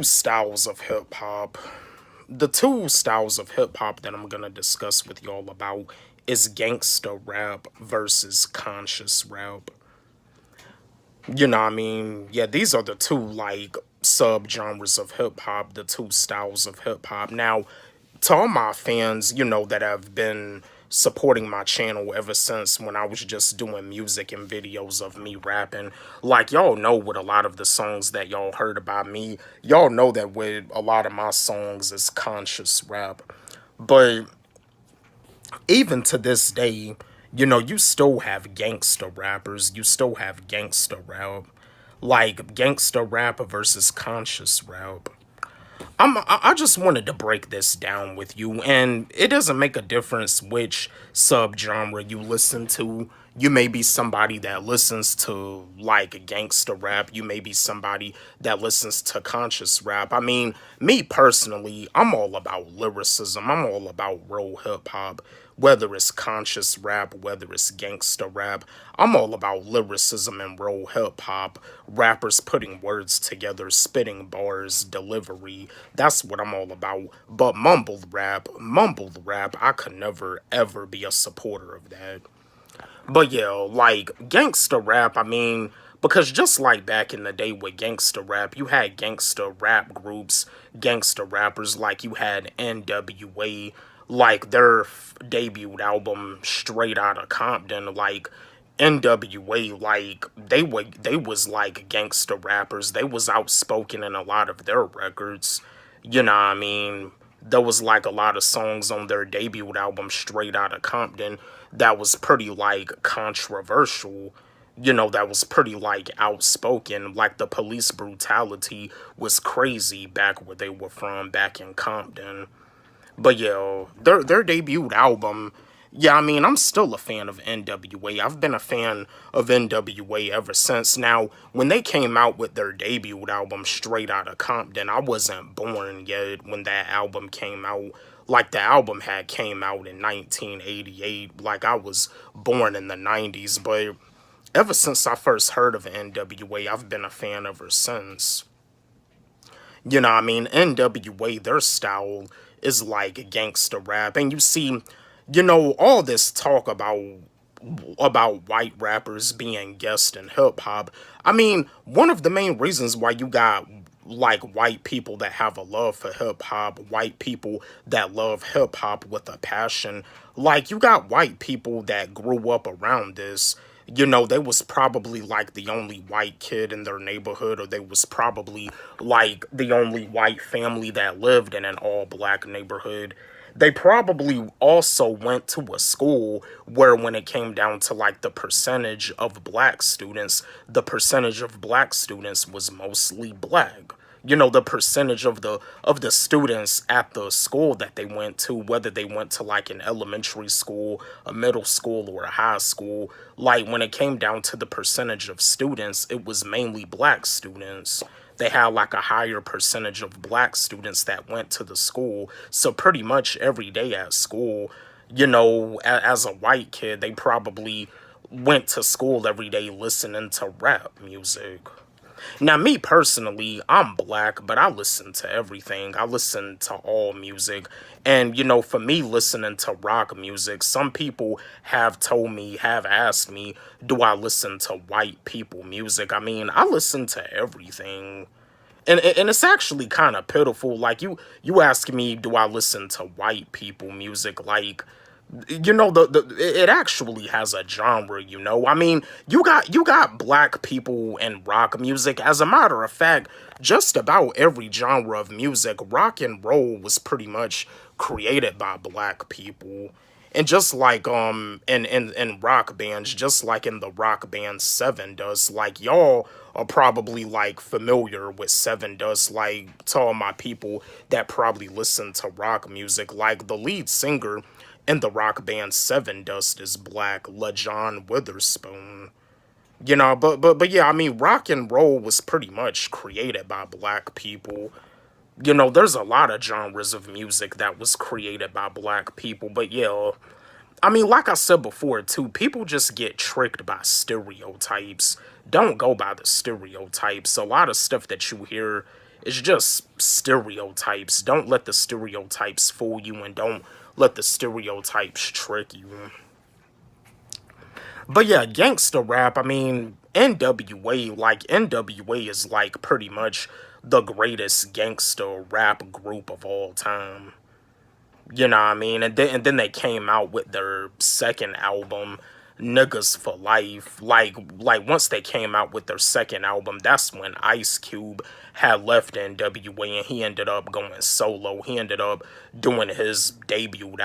styles of hip-hop. The two styles of hip-hop that I'm gonna discuss with y'all about is gangsta rap versus conscious rap. You know what I mean? Yeah, these are the two, like, sub-genres of hip-hop, the two styles of hip-hop. Now, to all my fans, you know, that have been supporting my channel ever since when I was just doing music and videos of me rapping, like, y'all know with a lot of the songs that y'all heard about me, y'all know that with a lot of my songs is conscious rap. But even to this day, you know, you still have gangster rappers. You still have gangster rap. Like, gangster rap versus conscious rap. I just wanted to break this down with you, and it doesn't make a difference which subgenre you listen to. You may be somebody that listens to, like, gangster rap. You may be somebody that listens to conscious rap. I mean, me personally, I'm all about lyricism. I'm all about real hip-hop. Whether it's conscious rap, whether it's gangster rap, I'm all about lyricism and real hip-hop. Rappers putting words together, spitting bars, delivery. That's what I'm all about. But mumbled rap, I could never, ever be a supporter of that. But yeah, like, gangsta rap, I mean, because just like back in the day with gangsta rap, you had gangsta rap groups, gangsta rappers, like you had NWA, like their debut album, Straight Outta Compton, like, NWA, like, they was like gangsta rappers. They was outspoken in a lot of their records. You know what I mean? There was like a lot of songs on their debut album, Straight Outta Compton, that was pretty like controversial. You know, that was pretty like outspoken. Like the police brutality was crazy back where they were from, back in Compton. But yeah, their debut album, yeah, I mean, I'm still a fan of NWA. I've been a fan of NWA ever since. Now, when they came out with their debut album, Straight Outta Compton, I wasn't born yet when that album came out. Like, the album had came out in 1988. Like, I was born in the 90s. But ever since I first heard of NWA, I've been a fan ever since. You know what I mean? NWA, their style is like gangsta rap. And you see, you know, all this talk about white rappers being guests in hip-hop. I mean, one of the main reasons why you got, like, white people that have a love for hip-hop, white people that love hip-hop with a passion, like, you got white people that grew up around this, You know, they was probably like the only white kid in their neighborhood, or they was probably like the only white family that lived in an all black neighborhood. They probably also went to a school where, when it came down to like the percentage of black students, the percentage of black students was mostly black. You know, the percentage of the students at the school that they went to, whether they went to like an elementary school, a middle school, or a high school, like when it came down to the percentage of students, it was mainly black students. They had like a higher percentage of black students that went to the school. So pretty much every day at school, you know, as a white kid, they probably went to school every day listening to rap music. Now, me personally, I'm black, but I listen to everything. I listen to all music. And, you know, for me, listening to rock music, some people have asked me, do I listen to white people music? I mean, I listen to everything. And it's actually kind of pitiful. Like, you ask me, do I listen to white people music? Like, you know, it actually has a genre, you know. I mean, you got black people in rock music. As a matter of fact, just about every genre of music, rock and roll was pretty much created by black people. And just like in rock bands, just like in the rock band Seven Dust, like y'all are probably like familiar with Seven Dust, like to all my people that probably listen to rock music, like the lead singer in the rock band Seven Dust is black, LaJohn Witherspoon. You know, but yeah, I mean, rock and roll was pretty much created by black people. You know, there's a lot of genres of music that was created by black people, but yeah, I mean, like I said before too, people just get tricked by stereotypes. Don't go by the stereotypes. A lot of stuff that you hear is just stereotypes. Don't let the stereotypes fool you, and don't let the stereotypes trick you. But yeah, gangsta rap, I mean, NWA is like pretty much the greatest gangsta rap group of all time. You know what I mean? And then they came out with their second album, Niggas for Life. Like once they came out with their second album, that's when Ice Cube had left NWA and he ended up going solo. He ended up doing his debut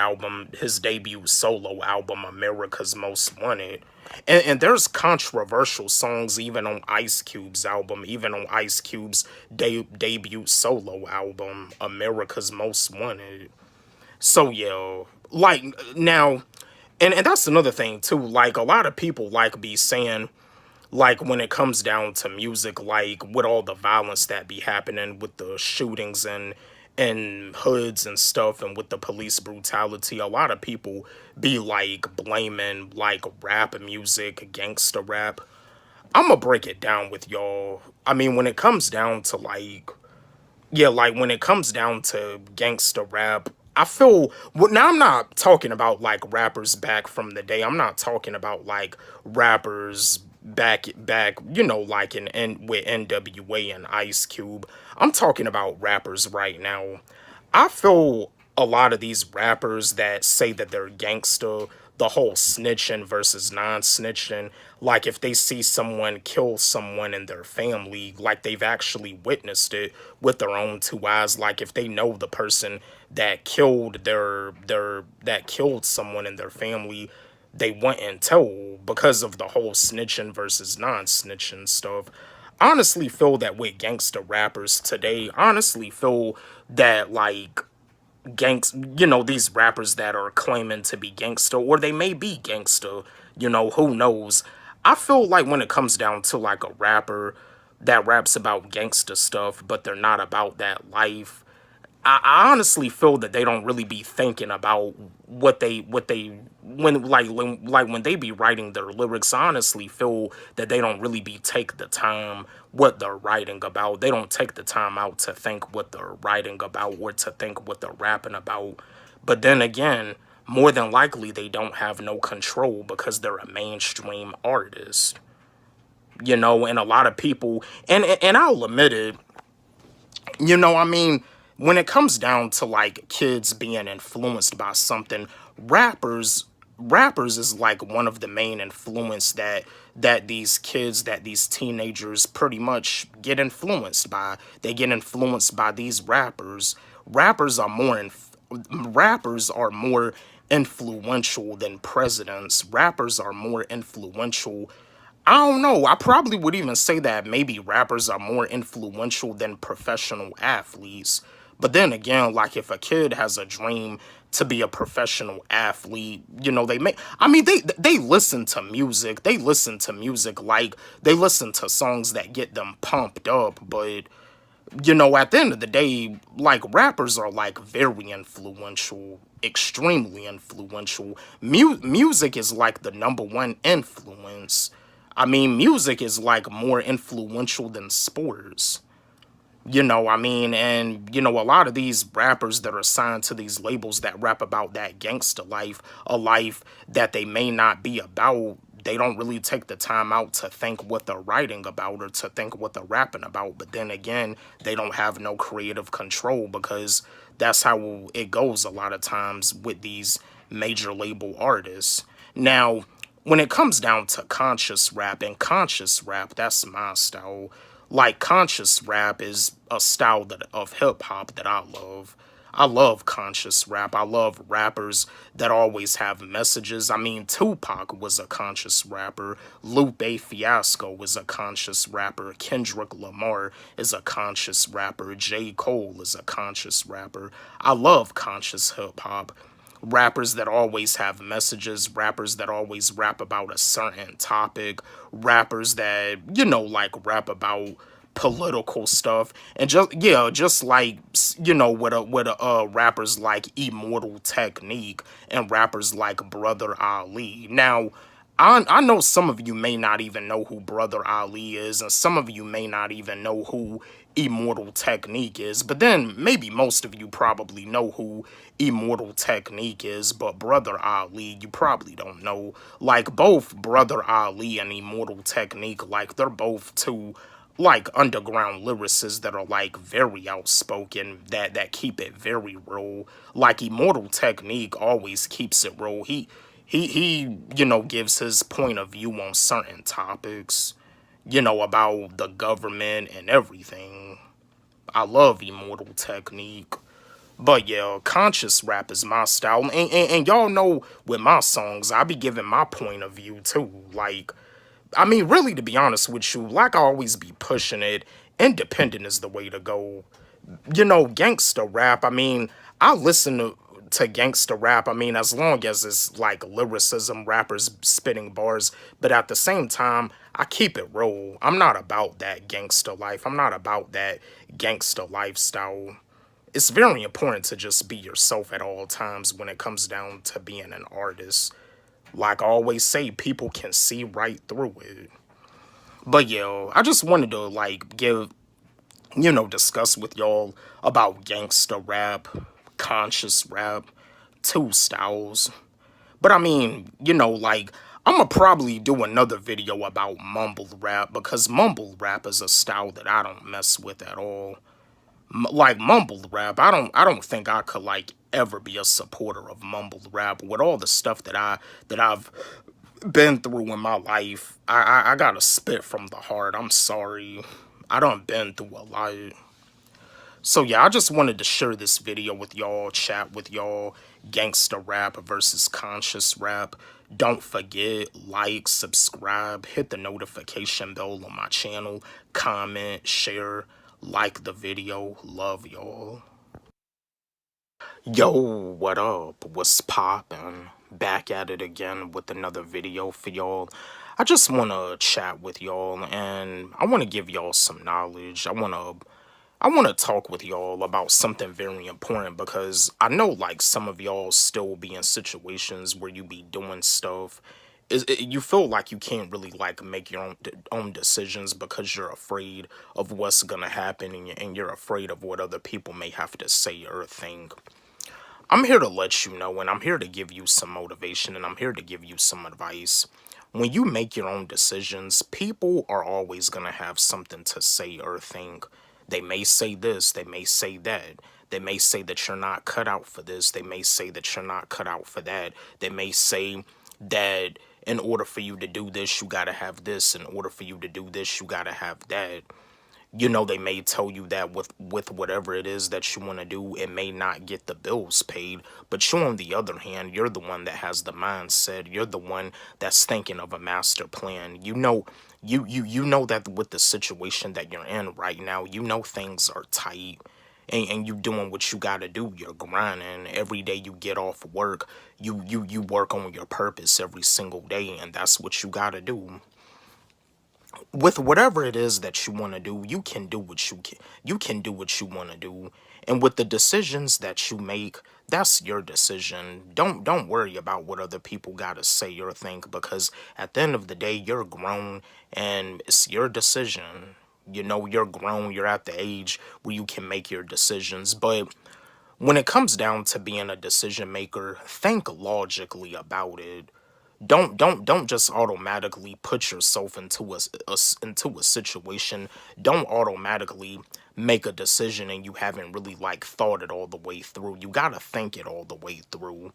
solo album, America's Most Wanted. And there's controversial songs even on Ice Cube's album, even on Ice Cube's debut solo album, America's Most Wanted. So yeah, like now, and that's another thing too, like a lot of people like be saying, like when it comes down to music, like with all the violence that be happening with the shootings and hoods and stuff, and with the police brutality, a lot of people be like blaming like rap music, gangsta rap. I'm gonna break it down with y'all. I mean, when it comes down to like when it comes down to gangsta rap, I feel, well, now I'm not talking about like rappers back from the day. I'm not talking about like rappers back, you know, like with NWA and Ice Cube. I'm talking about rappers right now. I feel a lot of these rappers that say that they're gangsta, the whole snitching versus non-snitching, like if they see someone kill someone in their family, like they've actually witnessed it with their own two eyes, like if they know the person that killed that killed someone in their family, they wouldn't tell because of the whole snitching versus non-snitching stuff. I honestly feel that with gangsta rappers today, honestly feel that like you know, these rappers that are claiming to be gangsta, or they may be gangsta, you know, who knows. I feel like when it comes down to like a rapper that raps about gangsta stuff, but they're not about that life, I honestly feel that they don't really be thinking about when they be writing their lyrics. I honestly feel that they don't really be take the time what they're writing about. They don't take the time out to think what they're writing about or to think what they're rapping about. But then again, more than likely they don't have no control because they're a mainstream artist. You know, and a lot of people, and I'll admit it, you know, I mean, when it comes down to like kids being influenced by something, rappers rappers is like one of the main influence that these kids, that these teenagers pretty much get influenced by. They get influenced by these rappers. Rappers are more influential than presidents. Rappers are more influential. I don't know. I probably would even say that maybe rappers are more influential than professional athletes. But then again, like if a kid has a dream to be a professional athlete, you know, they listen to music. They listen to music like they listen to songs that get them pumped up, but you know, at the end of the day, like rappers are like very influential, extremely influential. Music is like the number one influence. I mean, music is like more influential than sports. You know, I mean, and, you know, a lot of these rappers that are signed to these labels that rap about that gangster life, a life that they may not be about, they don't really take the time out to think what they're writing about or to think what they're rapping about. But then again, they don't have no creative control because that's how it goes a lot of times with these major label artists. Now, when it comes down to conscious rap, that's my style. Like, conscious rap is a style of hip-hop that I love. I love conscious rap. I love rappers that always have messages. I mean, Tupac was a conscious rapper. Lupe Fiasco was a conscious rapper. Kendrick Lamar is a conscious rapper. J. Cole is a conscious rapper. I love conscious hip-hop. Rappers that always have messages, rappers that always rap about a certain topic, rappers that, you know, like rap about political stuff, and just like, you know, with rappers like Immortal Technique and rappers like Brother Ali. Now, I know some of you may not even know who Brother Ali is, and some of you may not even know who Immortal Technique is, but then maybe most of you probably know who Immortal Technique is, but Brother Ali, you probably don't know. Like, both Brother Ali and Immortal Technique, like, they're both two, like, underground lyricists that are, like, very outspoken, that keep it very real. Like, Immortal Technique always keeps it real. He, you know, gives his point of view on certain topics, you know, about the government and everything. I love Immortal Technique. But yeah, conscious rap is my style. And y'all know with my songs, I be giving my point of view too. Like, I mean, really, to be honest with you, like I always be pushing it, independent is the way to go. You know, gangster rap, I mean, I listen to gangster rap, I mean, as long as it's like lyricism, rappers spitting bars, but at the same time, I keep it real. I'm not about that gangster life. I'm not about that gangster lifestyle. It's very important to just be yourself at all times when it comes down to being an artist. Like I always say, people can see right through it. But yeah, I just wanted to like discuss with y'all about gangster rap, conscious rap, two styles. But I mean, you know, like, I'm gonna probably do another video about mumble rap, because mumble rap is a style that I don't mess with at all. Like, mumble rap, I don't think I could, like, ever be a supporter of mumble rap. With all the stuff that I've been through in my life, I gotta spit from the heart. I'm sorry. I done been through a lot. So yeah, I just wanted to share this video with y'all, chat with y'all, gangster rap versus conscious rap. Don't forget, like, subscribe, hit the notification bell on my channel, comment, share, like the video. Love y'all. Yo, what up? What's poppin'? Back at it again with another video for y'all. I just want to chat with y'all, and I want to give y'all some knowledge. I want to talk with y'all about something very important, because I know, like, some of y'all still be in situations where you be doing stuff. You feel like you can't really, like, make your own decisions because you're afraid of what's gonna happen, and you're afraid of what other people may have to say or think. I'm here to let you know, and I'm here to give you some motivation, and I'm here to give you some advice. When you make your own decisions, people are always gonna have something to say or think. They may say this, they may say that. They may say that you're not cut out for this. They may say that you're not cut out for that. They may say that in order for you to do this, you got to have this. In order for you to do this, you got to have that. You know, they may tell you that with whatever it is that you want to do, it may not get the bills paid. But you, on the other hand, you're the one that has the mindset. You're the one that's thinking of a master plan. You know, you know that with the situation that you're in right now, you know things are tight. And you doing what you gotta do. You're grinding. Every day you get off work, you work on your purpose every single day, and that's what you gotta do. With whatever it is that you want to do, you can do what you can do what you want to do. And with the decisions that you make, that's your decision. Don't worry about what other people got to say or think, because at the end of the day, you're grown and it's your decision. You know, you're grown, you're at the age where you can make your decisions. But when it comes down to being a decision maker, think logically about it. Don't just automatically put yourself into into a situation. Don't automatically make a decision and you haven't really like thought it all the way through. You gotta think it all the way through.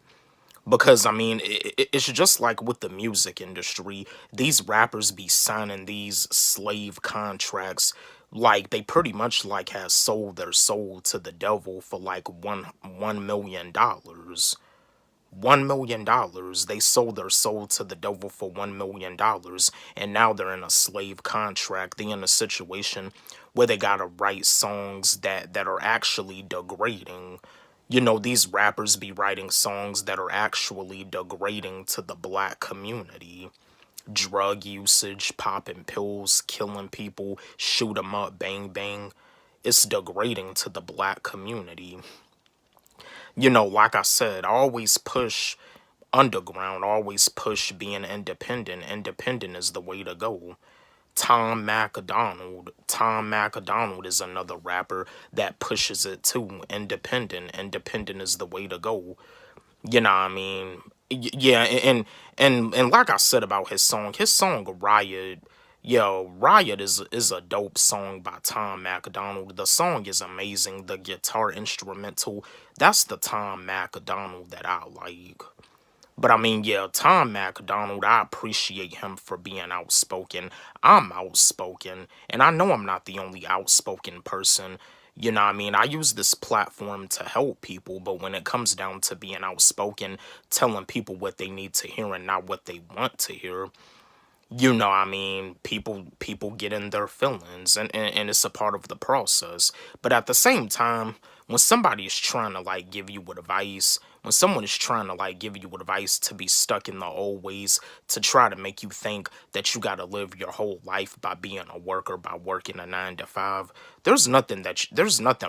Because I mean, it's just like with the music industry. These rappers be signing these slave contracts, like they pretty much like has sold their soul to the devil for like $1 million. $1 million. They sold their soul to the devil for $1 million, and now they're in a slave contract. They're in a situation where they gotta write songs that are actually degrading. You know, these rappers be writing songs that are actually degrading to the black community. Drug usage, popping pills, killing people, shoot 'em up, bang bang. It's degrading to the black community. You know, like I said, I always push underground, always push being independent. Independent is the way to go. Tom MacDonald. Tom MacDonald is another rapper that pushes it too. Independent. Independent is the way to go. You know what I mean? Yeah, and like I said about his song Riot. Yo, Riot is a dope song by Tom MacDonald. The song is amazing. The guitar instrumental, that's the Tom MacDonald that I like. But I mean, yeah, Tom MacDonald, I appreciate him for being outspoken. I'm outspoken, and I know I'm not the only outspoken person. You know what I mean? I use this platform to help people, but when it comes down to being outspoken, telling people what they need to hear and not what they want to hear, you know, I mean, people get in their feelings, and it's a part of the process. But at the same time, when somebody is trying to like give you advice, when someone is trying to like give you advice to be stuck in the old ways, to try to make you think that you got to live your whole life by being a worker, by working a 9 to 5, there's nothing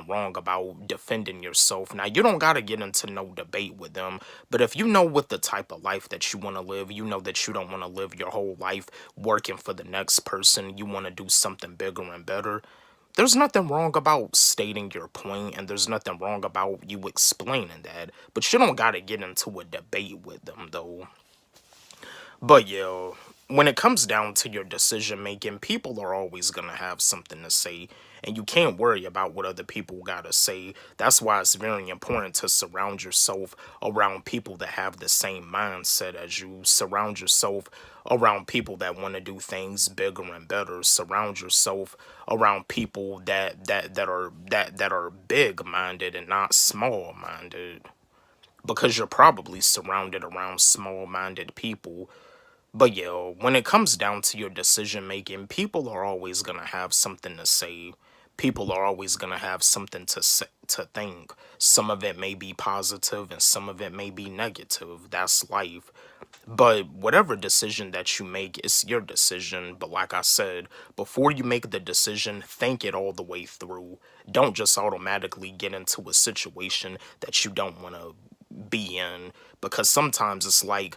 wrong about defending yourself. Now, you don't got to get into no debate with them, but if you know what the type of life that you want to live, you know that you don't want to live your whole life working for the next person, you want to do something bigger and better. There's nothing wrong about stating your point, and there's nothing wrong about you explaining that, but you don't gotta get into a debate with them, though. But yeah, when it comes down to your decision making, people are always gonna have something to say, and you can't worry about what other people gotta say. That's why it's very important to surround yourself around people that have the same mindset as you. Surround yourself around people that want to do things bigger and better. Surround yourself around people that are big minded and not small minded, because you're probably surrounded around small minded people. But yeah, when it comes down to your decision making, people are always gonna have something to say. People are always gonna have something to say, to think. Some of it may be positive and some of it may be negative. That's life. But whatever decision that you make, it's your decision. But like I said, before you make the decision, think it all the way through. Don't just automatically get into a situation that you don't want to be in. Because sometimes it's like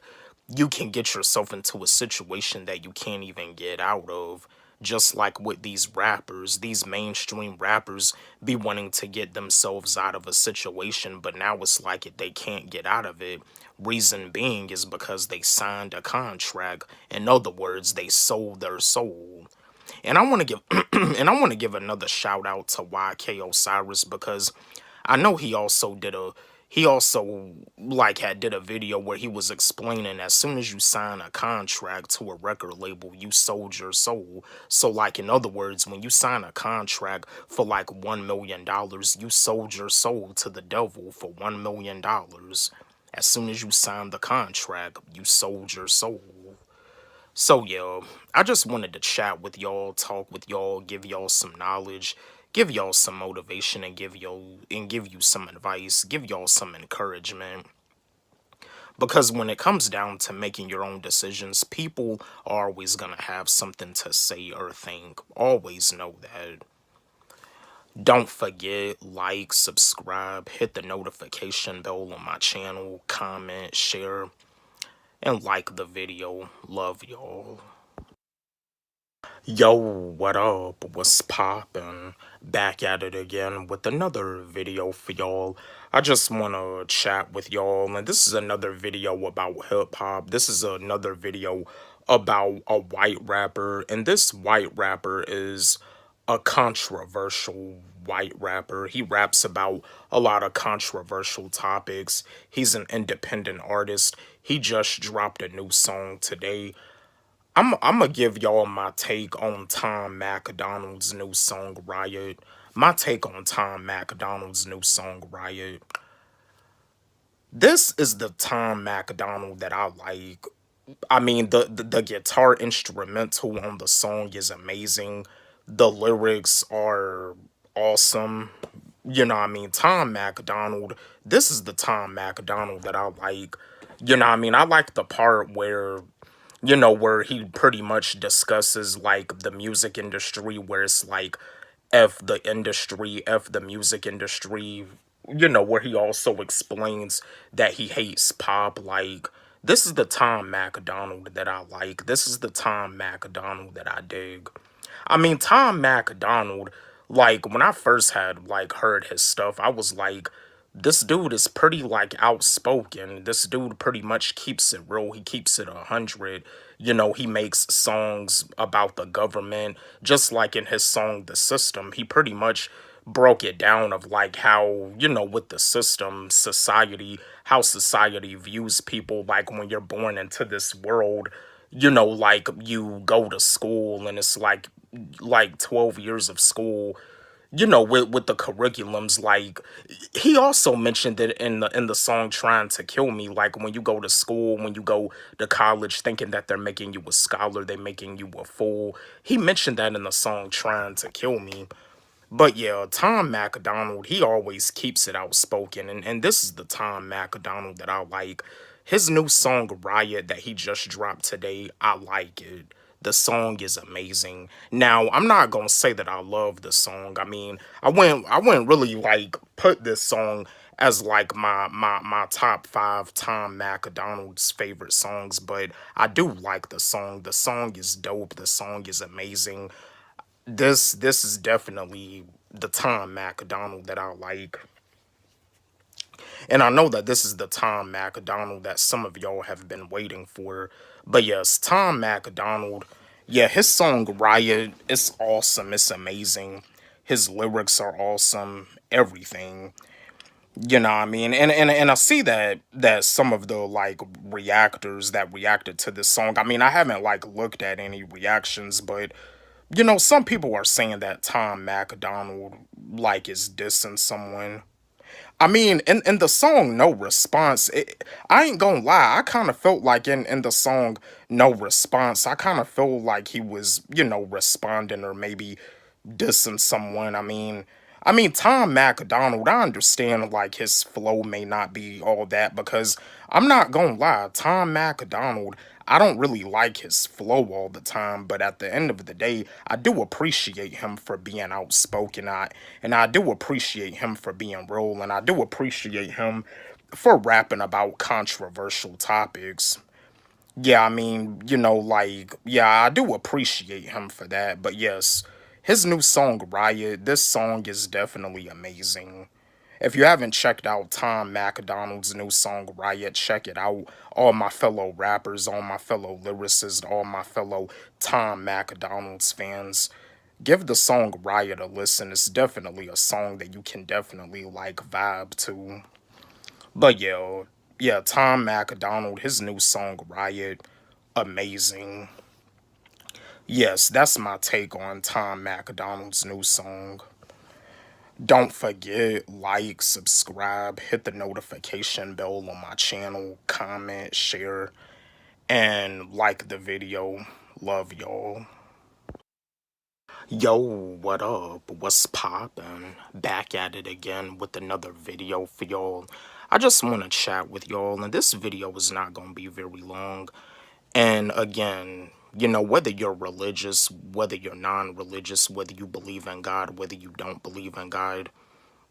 you can get yourself into a situation that you can't even get out of. Just like with these rappers, these mainstream rappers be wanting to get themselves out of a situation, but now it's like they can't get out of it. Reason being is because they signed a contract. In other words, they sold their soul. And I want to give and I want to give another shout out to YK Osiris, because I know he also like had did a video where he was explaining as soon as you sign a contract to a record label, you sold your soul. So like in other words, when you sign a contract for like $1 million, you sold your soul to the devil for $1 million. As soon as you signed the contract, you sold your soul. So yeah, I just wanted to chat with y'all, talk with y'all, give y'all some knowledge, give y'all some motivation, and give you some advice, give y'all some encouragement. Because when it comes down to making your own decisions, people are always gonna have something to say or think. Always know that. Don't forget, like, subscribe, hit the notification bell on my channel, comment, share, and like the video. Love y'all. Yo, what up? What's poppin'? Back at it again with another video for y'all. I just wanna chat with y'all, and this is another video about hip-hop. This is another video about a white rapper, and this white rapper is a controversial white rapper. He raps about a lot of controversial topics. He's an independent artist. He just dropped a new song today. I'm gonna give y'all my take on Tom MacDonald's new song Riot. My take on Tom MacDonald's new song Riot. This is the Tom MacDonald that I like. I mean, the guitar instrumental on the song is amazing. The lyrics are awesome. You know what I mean? Tom MacDonald, this is the Tom MacDonald that I like. You know what I mean? I like the part where where he pretty much discusses like the music industry, where it's like F the industry, F the music industry, where he also explains that he hates pop. Like, this is the Tom MacDonald that I like. This is the Tom MacDonald that I dig. I mean, Tom MacDonald, like, when I first had, like, heard his stuff, I was like, this dude is pretty, like, outspoken. This dude pretty much keeps it real. He keeps it 100. He makes songs about the government. Just like in his song, The System, he pretty much broke it down of, like, how, with the system, how society views people, like, when you're born into this world, like, you go to school, and it's, like 12 years of school, with the curriculums. Like, he also mentioned that in the song Trying to Kill Me, like, when you go to school, when you go to college thinking that they're making you a scholar, they're making you a fool. He mentioned that in the song Trying to Kill Me. But yeah, Tom MacDonald, he always keeps it outspoken, and this is the Tom MacDonald that I like. His new song Riot that he just dropped today, I like it. The song is amazing. Now, I'm not gonna say that I love the song. I mean, I wouldn't really like put this song as like my top 5 Tom MacDonald's favorite songs, but I do like the song. The song is dope. The song is amazing. This is definitely the Tom MacDonald that I like. And I know that this is the Tom MacDonald that some of y'all have been waiting for. But yes, Tom MacDonald, yeah, his song Riot, it's awesome. It's amazing. His lyrics are awesome. Everything. You know what I mean? And I see that some of the, like, reactors that reacted to this song, I mean, I haven't, like, looked at any reactions, but some people are saying that Tom MacDonald, like, is dissing someone. I mean, in the song No Response, I ain't gonna lie, I kind of felt like in the song No Response, I kind of feel like he was, responding or maybe dissing someone. I mean, Tom MacDonald, I understand, like, his flow may not be all that, because I'm not gonna lie, Tom MacDonald, I don't really like his flow all the time, but at the end of the day, I do appreciate him for being outspoken, and I do appreciate him for being real, and I do appreciate him for rapping about controversial topics. Yeah, I mean, like, yeah, I do appreciate him for that, but yes, his new song, Riot, this song is definitely amazing. If you haven't checked out Tom MacDonald's new song, Riot, check it out. All my fellow rappers, all my fellow lyricists, all my fellow Tom MacDonald's fans, Give the song Riot a listen. It's definitely a song that you can definitely like vibe to. But yeah, Tom MacDonald, his new song Riot, amazing. Yes, that's my take on Tom MacDonald's new song. Don't forget, like, subscribe, hit the notification bell on my channel, comment, share, and like the video. Love y'all. Yo, what up? What's poppin'? Back at it again with another video for y'all. I just want to chat with y'all, and this video is not going to be very long. And again, whether you're religious, whether you're non-religious, whether you believe in God, whether you don't believe in God,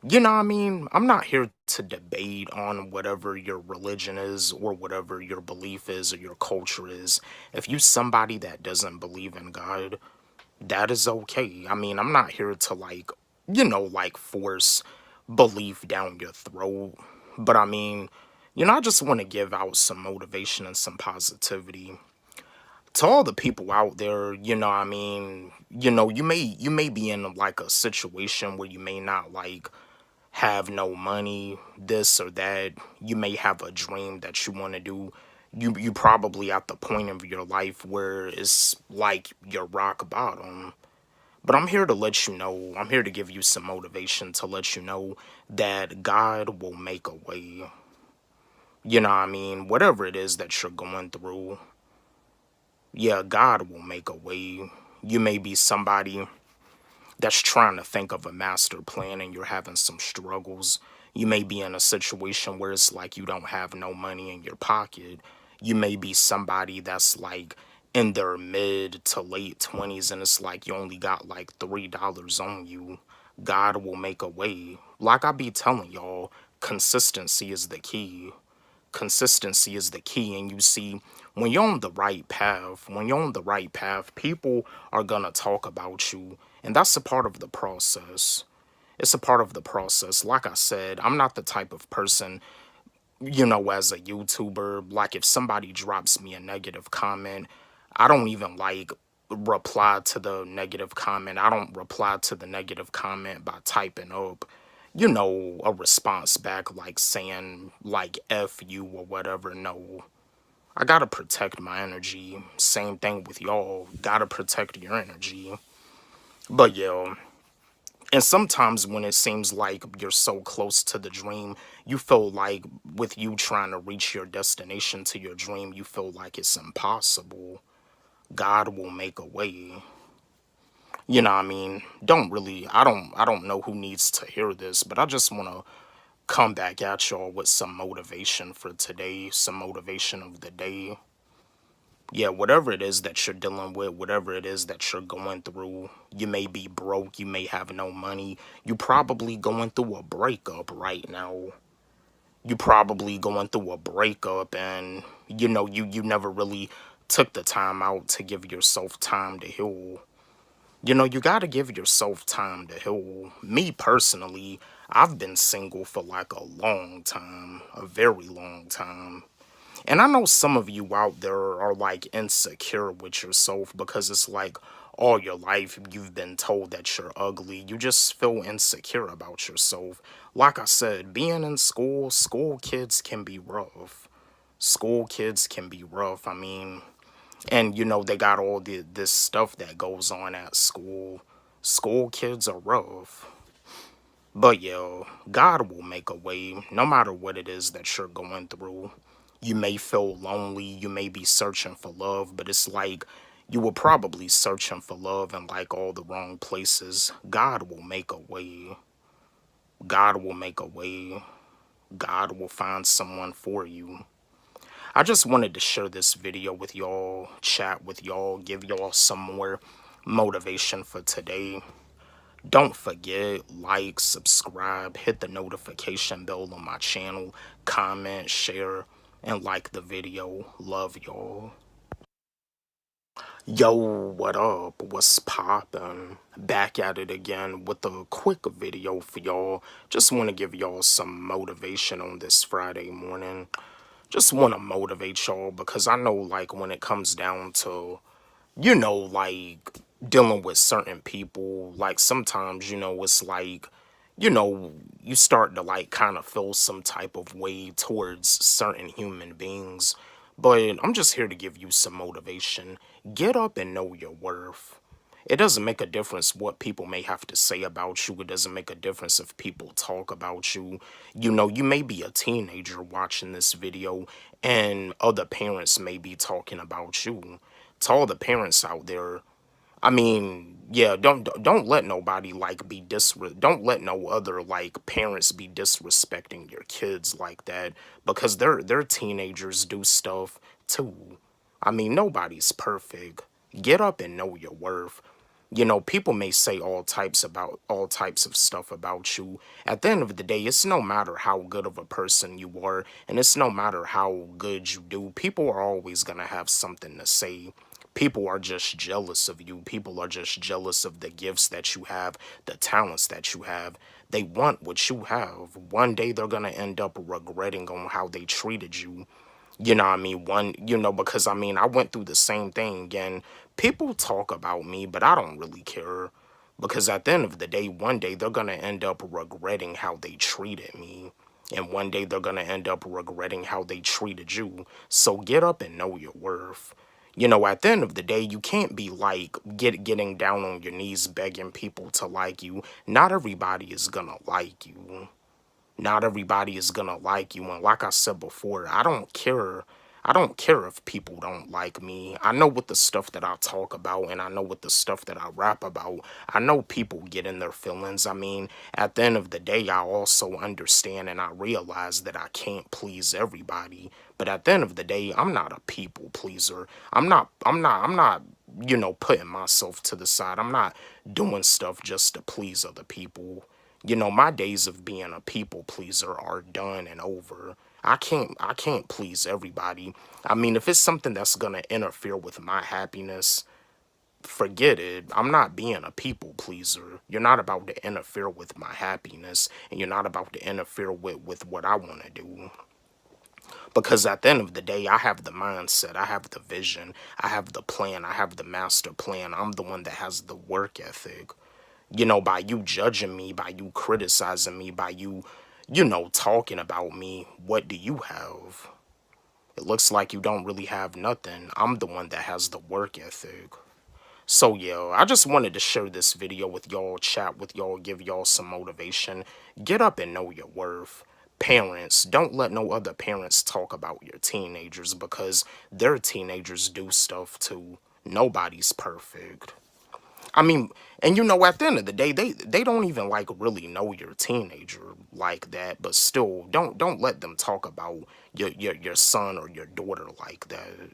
I'm not here to debate on whatever your religion is or whatever your belief is or your culture is. If you somebody that doesn't believe in God, that is okay. I'm not here to like force belief down your throat. But I just want to give out some motivation and some positivity to all the people out there. You may be in like a situation where you may not like have no money, this or that. You may have a dream that you want to do. You probably at the point of your life where it's like you're rock bottom. But I'm here to let you know, I'm here to give you some motivation to let you know that God will make a way. Whatever it is that you're going through, yeah, God will make a way. You may be somebody that's trying to think of a master plan and you're having some struggles. You may be in a situation where it's like you don't have no money in your pocket. You may be somebody that's like in their mid to late 20s and it's like you only got like $3 on you. God will make a way. Like I be telling y'all, consistency is the key. Consistency is the key. And you see, when you're on the right path, people are gonna talk about you, and that's a part of the process. It's a part of the process. Like I said, I'm not the type of person, as a YouTuber, like if somebody drops me a negative comment, I don't even like reply to the negative comment. I don't reply to the negative comment by typing up a response back like saying like F you or whatever. No, I gotta protect my energy. Same thing with y'all. Gotta protect your energy. But yeah, and sometimes when it seems like you're so close to the dream, you feel like with you trying to reach your destination to your dream, you feel like it's impossible. God will make a way. I don't know who needs to hear this, but I just want to come back at y'all with some motivation for today, some motivation of the day. Yeah, whatever it is that you're dealing with, whatever it is that you're going through, you may be broke, you may have no money, you probably going through a breakup right now. You probably going through a breakup and you never really took the time out to give yourself time to heal. You gotta give yourself time to heal. Me personally, I've been single for like a long time, a very long time. And I know some of you out there are like insecure with yourself because it's like all your life you've been told that you're ugly. You just feel insecure about yourself. Like I said, being in school kids can be rough. School kids can be rough. And they got all this stuff that goes on at school. School kids are rough. But yeah, God will make a way no matter what it is that you're going through. You may feel lonely, you may be searching for love, but it's like you were probably searching for love in like all the wrong places. God will make a way. God will make a way. God will find someone for you. I just wanted to share this video with y'all, chat with y'all, give y'all some more motivation for today. Don't forget, like, subscribe, hit the notification bell on my channel, comment, share, and like the video. Love y'all. Yo, what up? What's poppin'? Back at it again with a quick video for y'all. Just want to give y'all some motivation on this Friday morning. Just want to motivate y'all because I know like when it comes down to, like dealing with certain people, like sometimes, it's like, you start to like kind of feel some type of way towards certain human beings. But I'm just here to give you some motivation. Get up and know your worth. It doesn't make a difference what people may have to say about you. It doesn't make a difference if people talk about you. You may be a teenager watching this video and other parents may be talking about you. To all the parents out there, I mean, yeah, don't let nobody like don't let no other like parents be disrespecting your kids like that, because they're teenagers do stuff too. I mean, nobody's perfect. Get up and know your worth. People may say all types of stuff about you. At the end of the day, it's no matter how good of a person you are, and it's no matter how good you do, people are always gonna have something to say. People are just jealous of you. People are just jealous of the gifts that you have, the talents that you have. They want what you have. One day they're gonna end up regretting on how they treated you. You know what I mean? Because I mean, I went through the same thing, and people talk about me, but I don't really care. Because at the end of the day, one day they're going to end up regretting how they treated me. And one day they're going to end up regretting how they treated you. So get up and know your worth. At the end of the day, you can't be like getting down on your knees begging people to like you. Not everybody is going to like you. Not everybody is gonna like you. And like I said before, I don't care. I don't care if people don't like me. I know what the stuff that I talk about, and I know what the stuff that I rap about. I know people get in their feelings. I mean, at the end of the day, I also understand and I realize that I can't please everybody. But at the end of the day, I'm not a people pleaser. I'm not putting myself to the side. I'm not doing stuff just to please other people. My days of being a people pleaser are done and over. I can't please everybody. I mean, if it's something that's gonna interfere with my happiness, forget it. I'm not being a people pleaser. You're not about to interfere with my happiness, and you're not about to interfere with what I want to do. Because at the end of the day, I have the mindset, I have the vision, I have the plan, I have the master plan. I'm the one that has the work ethic. By you judging me, by you criticizing me, by you, talking about me, what do you have? It looks like you don't really have nothing. I'm the one that has the work ethic. So yeah, I just wanted to share this video with y'all, chat with y'all, give y'all some motivation. Get up and know your worth. Parents, don't let no other parents talk about your teenagers, because their teenagers do stuff too. Nobody's perfect. I mean, and at the end of the day, they don't even like really know your teenager like that. But still, don't let them talk about your son or your daughter like that.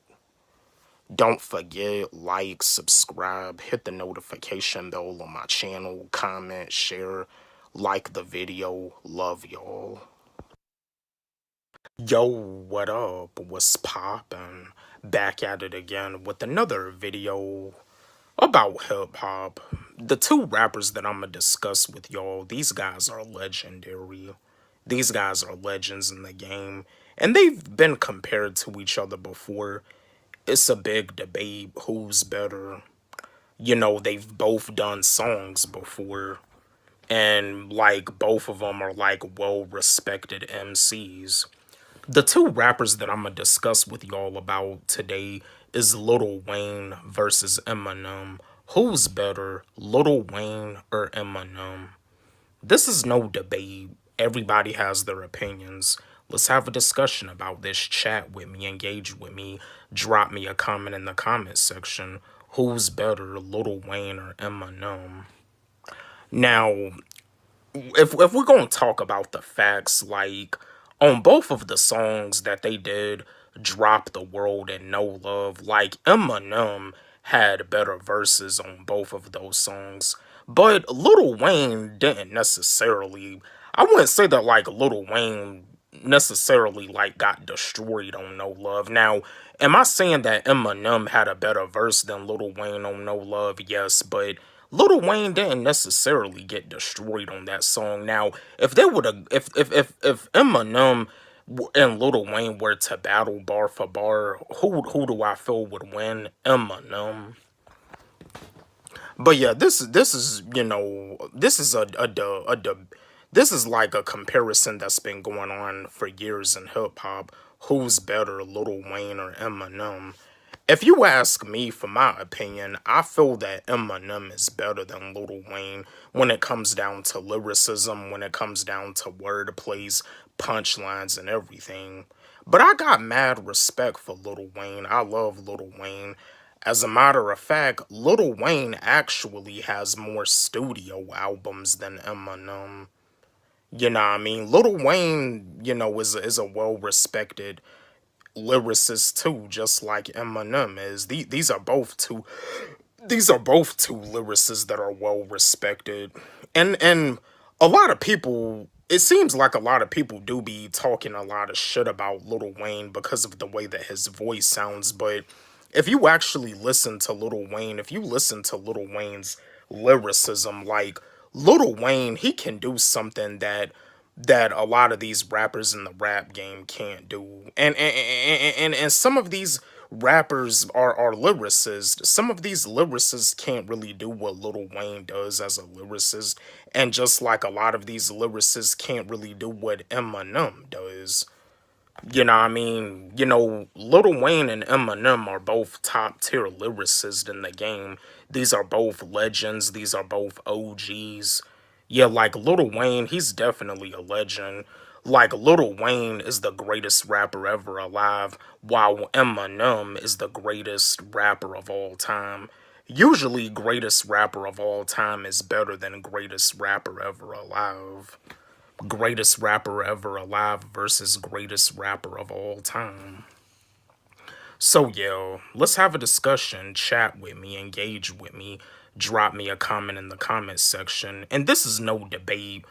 Don't forget, like, subscribe, hit the notification bell on my channel, comment, share, like the video. Love y'all. Yo, what up? What's poppin'? Back at it again with another video about hip-hop. The two rappers that I'm gonna discuss with y'all, these guys are legendary. These guys are legends in the game, and they've been compared to each other before. It's a big debate, who's better. They've both done songs before, and like both of them are like well-respected MCs. The two rappers that I'm gonna discuss with y'all about today is Lil Wayne versus Eminem. Who's better, Lil Wayne or Eminem? This is no debate. Everybody has their opinions. Let's have a discussion about this. Chat with me, engage with me, drop me a comment in the comment section. Who's better, Lil Wayne or Eminem? Now, if we're going to talk about the facts, like, on both of the songs that they did, Drop the World and No Love, like, Eminem had better verses on both of those songs. But Lil Wayne didn't necessarily, I wouldn't say that, like, Lil Wayne necessarily, like, got destroyed on No Love. Now, am I saying that Eminem had a better verse than Lil Wayne on No Love? Yes, but Lil Wayne didn't necessarily get destroyed on that song. Now, if they would have, if Eminem and Lil Wayne were to battle bar for bar, who do I feel would win? Eminem. But yeah, this is you know, this is this is like a comparison that's been going on for years in hip hop. Who's better, Lil Wayne or Eminem? If you ask me, for my opinion, I feel that Eminem is better than Lil Wayne when it comes down to lyricism, when it comes down to wordplays, punchlines, and everything. But I got mad respect for Lil Wayne. I love Lil Wayne. As a matter of fact, Lil Wayne actually has more studio albums than Eminem. You know what I mean? Lil Wayne, you know, is a well-respected lyricist too, just like Eminem is. These are both two lyricists that are well respected. And a lot of people, it seems like a lot of people do be talking a lot of shit about Lil Wayne because of the way that his voice sounds, but if you actually listen to Lil Wayne, if you listen to Lil Wayne's lyricism, like Lil Wayne, he can do something that a lot of these rappers in the rap game can't do. And some of these rappers are lyricists. Some of these lyricists can't really do what Lil Wayne does as a lyricist. And just like a lot of these lyricists can't really do what Eminem does. You know what I mean? You know, Lil Wayne and Eminem are both top tier lyricists in the game. These are both legends. These are both OGs. Yeah, like Lil Wayne, he's definitely a legend. Like Lil Wayne is the greatest rapper ever alive, while Eminem is the greatest rapper of all time. Usually, greatest rapper of all time is better than greatest rapper ever alive. Greatest rapper ever alive versus greatest rapper of all time. So yeah, let's have a discussion, chat with me, engage with me, drop me a comment in the comment section. And this is no debate.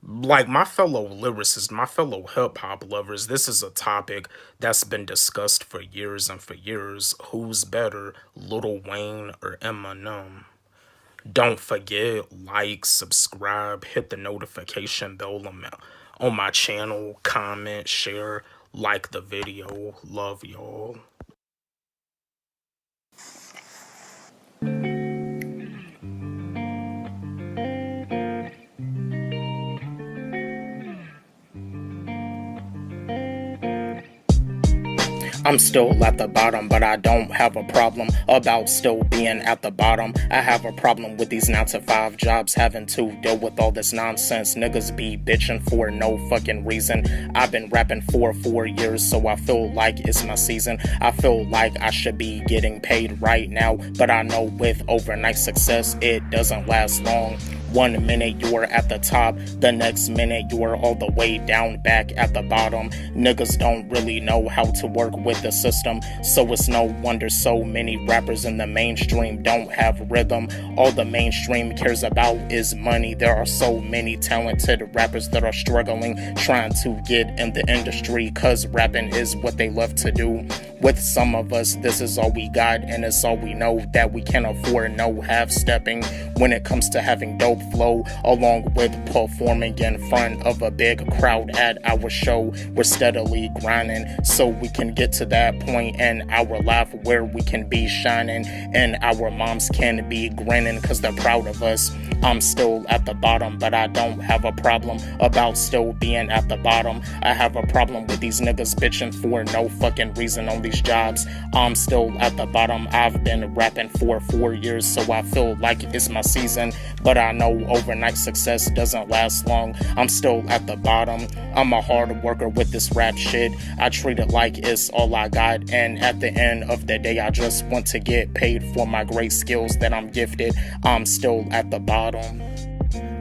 Like my fellow lyricists, my fellow hip-hop lovers, this is a topic that's been discussed for years and for years. Who's better, Lil Wayne or Eminem? Don't forget, like, subscribe, hit the notification bell on my channel, comment, share, like the video. Love y'all. I'm still at the bottom, but I don't have a problem about still being at the bottom. I have a problem with these 9-to-5 jobs, having to deal with all this nonsense. Niggas be bitching for no fucking reason. I've been rapping for 4 years, so I feel like it's my season. I feel like I should be getting paid right now, but I know with overnight success, it doesn't last long. 1 minute you're at the top, the next minute you're all the way down back at the bottom. Niggas don't really know how to work with the system, so it's no wonder so many rappers in the mainstream don't have rhythm. All the mainstream cares about is money. There are so many talented rappers that are struggling, trying to get in the industry, cause rapping is what they love to do. With some of us, this is all we got, and it's all we know, that we can't afford no half-stepping when it comes to having dope flow, along with performing in front of a big crowd at our show. We're steadily grinding so we can get to that point in our life where we can be shining and our moms can be grinning cause they're proud of us. I'm still at the bottom, but I don't have a problem about still being at the bottom. I have a problem with these niggas bitching for no fucking reason on these jobs. I'm still at the bottom. I've been rapping for 4 years, so I feel like it's my season, but I know overnight success doesn't last long. I'm still at the bottom. I'm a hard worker with this rap shit. I treat it like it's all I got, and at the end of the day, I just want to get paid for my great skills that I'm gifted. I'm still at the bottom.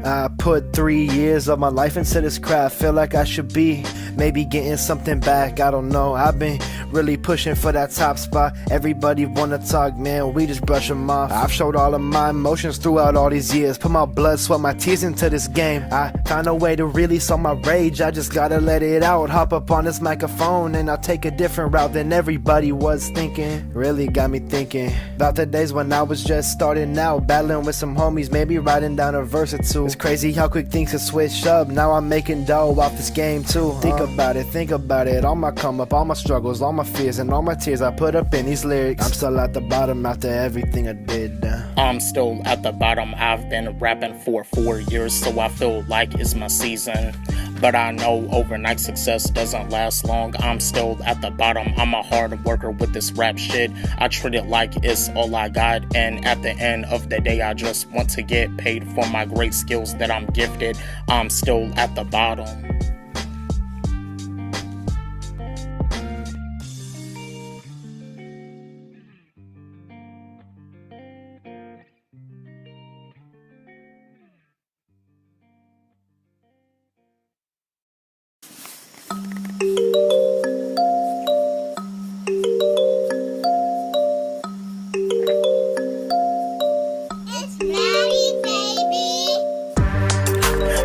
I put 3 years of my life into this craft. Feel like I should be maybe getting something back. I don't know. I've been really pushing for that top spot. Everybody wanna talk, man, we just brush them off. I've showed all of my emotions throughout all these years. Put my blood, sweat, my tears into this game. I found a way to release all my rage. I just gotta let it out. Hop up on this microphone and I'll take a different route than everybody was thinking. Really got me thinking about the days when I was just starting out, battling with some homies, maybe writing down a verse or two. It's crazy how quick things can switch up. Now I'm making dough off this game too. Think about it, all my come up, all my struggles, all my my fears and all my tears I put up in these lyrics. I'm still at the bottom after everything I did.
I'm still at the bottom. I've been rapping for 4 years, so I feel like it's my season. But I know overnight success doesn't last long. I'm still at the bottom. I'm a hard worker with this rap shit. I treat it like it's all I got. And at the end of the day, I just want to get paid for my great skills that I'm gifted. I'm still at the bottom.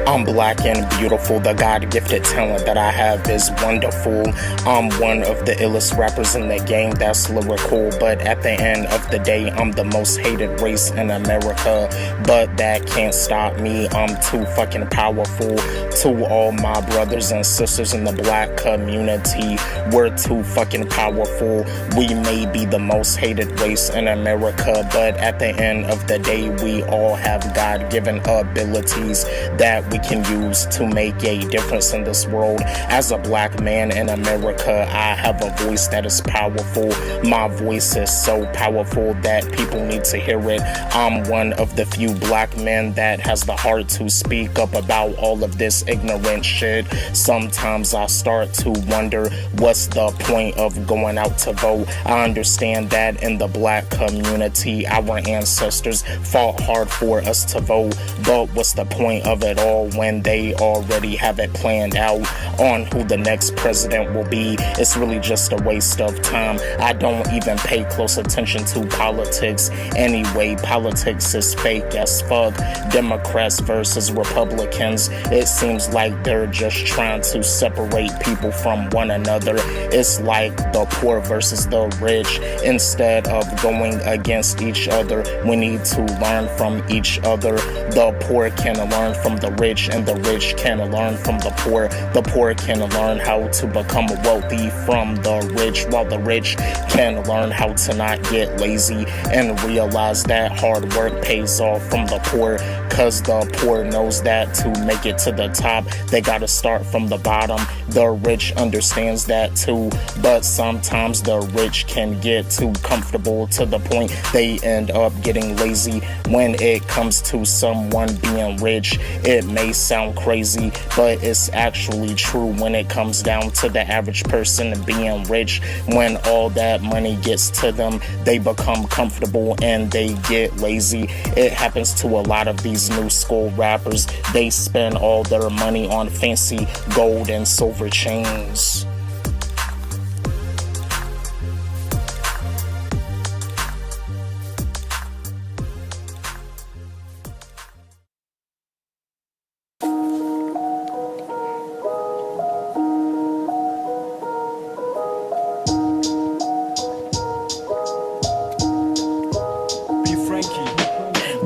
I'm black and beautiful. The God-gifted talent that I have is wonderful. I'm one of the illest rappers in the game that's lyrical. But at the end of the day, I'm the most hated race in America. But that can't stop me. I'm too fucking powerful. To all my brothers and sisters in the black community, we're too fucking powerful. We may be the most hated race in America, but at the end of the day, we all have God-given abilities that we can use to make a difference in this world. As a black man in America, I have a voice that is powerful. My voice is so powerful that people need to hear it. I'm one of the few black men that has the heart to speak up about all of this ignorant shit. Sometimes I start to wonder, what's the point of going out to vote? I understand that in the black community, our ancestors fought hard for us to vote, but what's the point of it all when they already have it planned out on who the next president will be? It's really just a waste of time. I don't even pay close attention to politics anyway. Politics is fake as fuck. Democrats versus Republicans, it seems like they're just trying to separate people from one another. It's like the poor versus the rich. Instead of going against each other, we need to learn from each other. The poor can learn from the rich, and the rich can learn from the poor. The poor can learn how to become wealthy from the rich, while the rich can learn how to not get lazy and realize that hard work pays off from the poor. Cause the poor knows that to make it to the top, they gotta start from the bottom. The rich understands that too, but sometimes the rich can get too comfortable to the point they end up getting lazy. When it comes to someone being rich, it may sound crazy, but it's actually true when it comes down to the average person being rich. When all that money gets to them, they become comfortable and they get lazy. It happens to a lot of these new school rappers. They spend all their money on fancy gold and silver chains.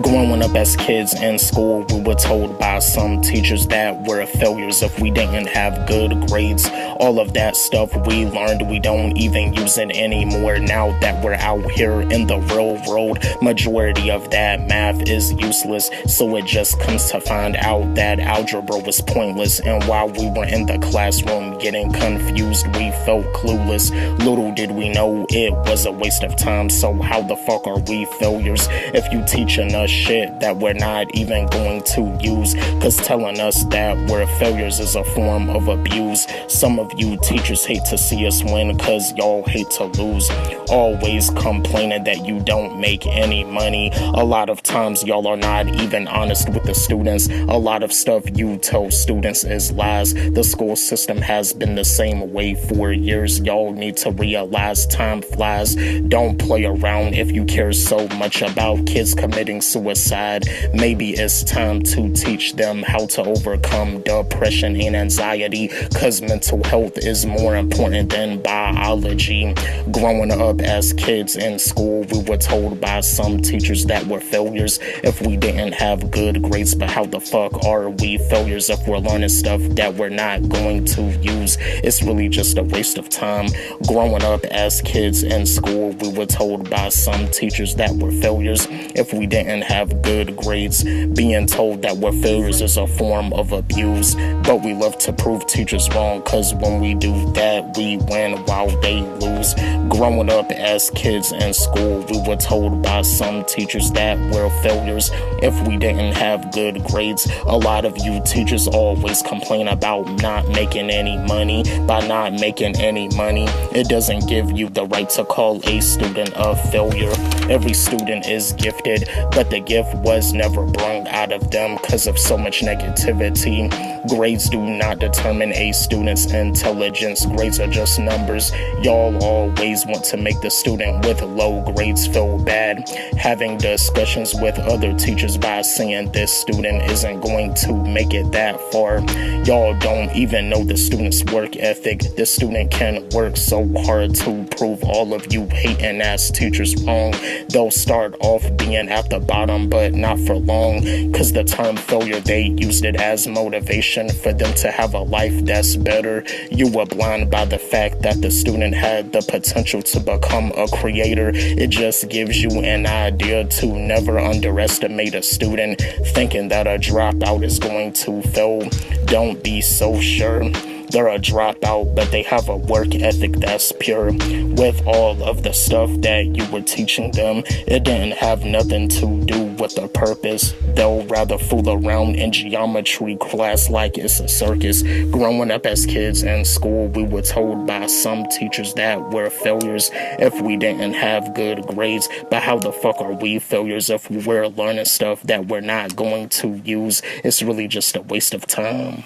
Growing up as kids in school, we were told by some teachers that we're failures if we didn't have good grades. All of that stuff we learned, we don't even use it anymore. Now that we're out here in the real world, majority of that math is useless. So it just comes to find out that algebra was pointless. And while we were in the classroom getting confused, we felt clueless. Little did we know it was a waste of time. So how the fuck are we failures if you teaching us shit that we're not even going to use? Cause telling us that we're failures is a form of abuse. Some of you teachers hate to see us win cause y'all hate to lose. Always complaining that you don't make any money. A lot of times y'all are not even honest with the students. A lot of stuff you tell students is lies. The school system has been the same way for years. Y'all need to realize time flies. Don't play around if you care so much about kids committing suicide. inside. Maybe it's time to teach them how to overcome depression and anxiety, cause mental health is more important than biology. Growing up as kids in school, we were told by some teachers that we're failures if we didn't have good grades, but how the fuck are we failures if we're learning stuff that we're not going to use? It's really just a waste of time. Growing up as kids in school, we were told by some teachers that we're failures if we didn't have good grades. Being told that we're failures is a form of abuse, but we love to prove teachers wrong, cause when we do that, we win while they lose. Growing up as kids in school, we were told by some teachers that we're failures if we didn't have good grades. A lot of you teachers always complain about not making any money. By not making any money, it doesn't give you the right to call a student a failure. Every student is gifted, but the gift was never brung out of them cause of so much negativity. Grades do not determine a student's intelligence. Grades are just numbers. Y'all always want to make the student with low grades feel bad. Having discussions with other teachers by saying this student isn't going to make it that far. Y'all don't even know the student's work ethic. This student can work so hard to prove all of you hating ass teachers wrong. They'll start off being at the bottom, but not for long, cause the term failure, they used it as motivation for them to have a life that's better. You were blind by the fact that the student had the potential to become a creator. It just gives you an idea to never underestimate a student. Thinking that a dropout is going to fail, don't be so sure. They're a dropout, but they have a work ethic that's pure. With all of the stuff that you were teaching them, it didn't have nothing to do with the purpose. They'll rather fool around in geometry class like it's a circus. Growing up as kids in school, we were told by some teachers that we're failures if we didn't have good grades. But how the fuck are we failures if we're learning stuff that we're not going to use? It's really just a waste of time.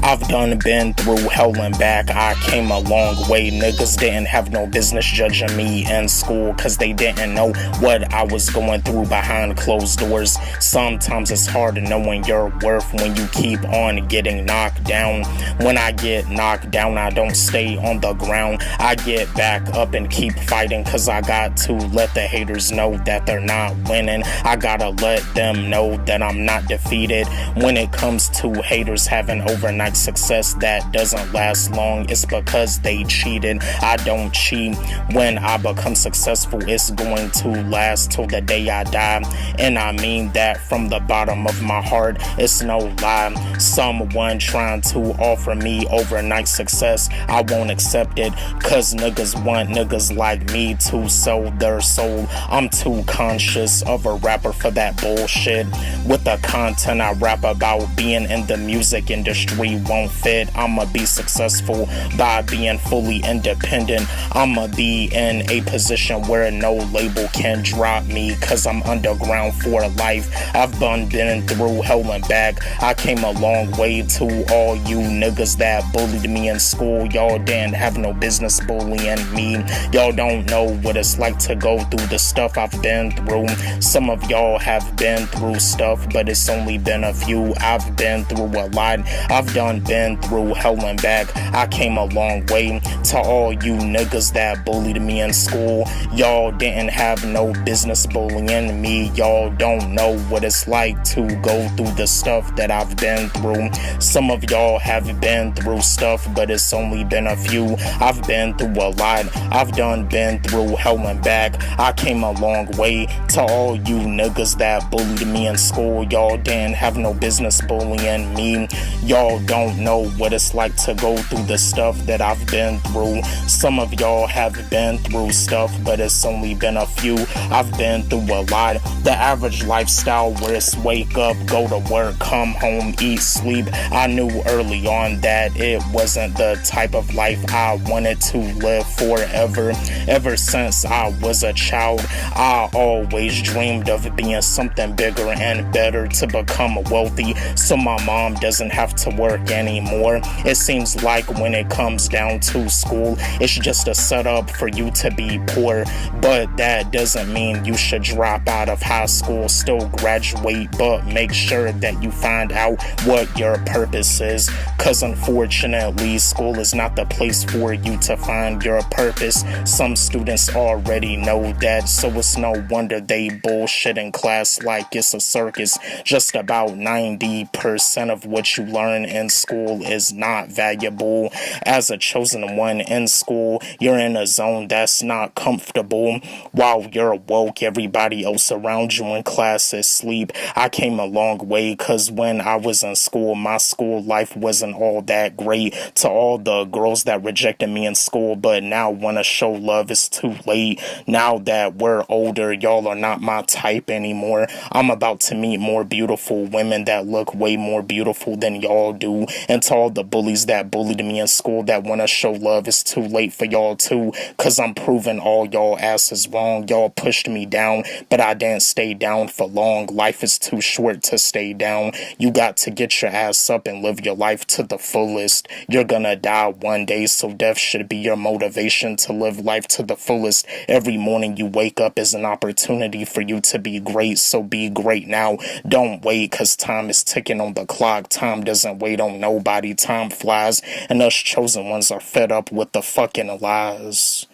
I've done been through hell and back. I came a long way. Niggas didn't have no business judging me in school cause they didn't know what I was going through behind closed doors. Sometimes it's hard knowing your worth when you keep on getting knocked down. When I get knocked down, I don't stay on the ground. I get back up and keep fighting cause I got to let the haters know that they're not winning. I gotta let them know that I'm not defeated. When it comes to haters having overnight success that doesn't last long, it's because they cheated. I don't cheat. When I become successful, it's going to last till the day I die, and I mean that from the bottom of my heart. It's no lie. Someone trying to offer me overnight success, I won't accept it cause niggas want niggas like me to sell their soul. I'm too conscious of a rapper for that bullshit. With the content I rap about, being in the music industry won't fit. I'ma be successful by being fully independent. I'ma be in a position where no label can drop me cause I'm underground for life. I've been through hell and back. I came a long way. To all you niggas that bullied me in school, y'all didn't have no business bullying me. Y'all don't know what it's like to go through the stuff I've been through. Some of y'all have been through stuff, but it's only been a few. I've been through a lot. I've been through hell and back. I came a long way. To all you niggas that bullied me in school, y'all didn't have no business bullying me. Y'all don't know what it's like to go through the stuff that I've been through. Some of y'all have been through stuff, but it's only been a few. I've been through a lot. I've been through hell and back. I came a long way. To all you niggas that bullied me in school, y'all didn't have no business bullying me. Y'all don't know know what it's like to go through the stuff that I've been through. Some of y'all have been through stuff, but it's only been a few. I've been through a lot. The average lifestyle where it's wake up, go to work, come home, eat, sleep. I knew early on that it wasn't the type of life I wanted to live forever. Ever since I was a child, I always dreamed of being something bigger and better, to become wealthy so my mom doesn't have to work anymore. It seems like when it comes down to school, it's just a setup for you to be poor, but that doesn't mean you should drop out of high school, still graduate, but make sure that you find out what your purpose is, cause unfortunately school is not the place for you to find your purpose. Some students already know that, so it's no wonder they bullshit in class like it's a circus. Just about 90% of what you learn in school is not valuable. As a chosen one in school, you're in a zone that's not comfortable. While you're woke, everybody else around you in class is asleep. I came a long way, cause when I was in school, my school life wasn't all that great. To all the girls that rejected me in school, but now wanna show love, it's too late. Now that we're older, y'all are not my type anymore. I'm about to meet more beautiful women that look way more beautiful than y'all do. And to all the bullies that bullied me in school that wanna show love, it's too late for y'all too, cause I'm proving all y'all asses wrong. Y'all pushed me down, but I didn't stay down for long. Life is too short to stay down. You got to get your ass up and live your life to the fullest. You're gonna die one day, so death should be your motivation to live life to the fullest. Every morning you wake up is an opportunity for you to be great, so be great now. Don't wait, cause time is ticking on the clock. Time doesn't wait on nobody. Time flies, and us chosen ones are fed up with the fucking lies.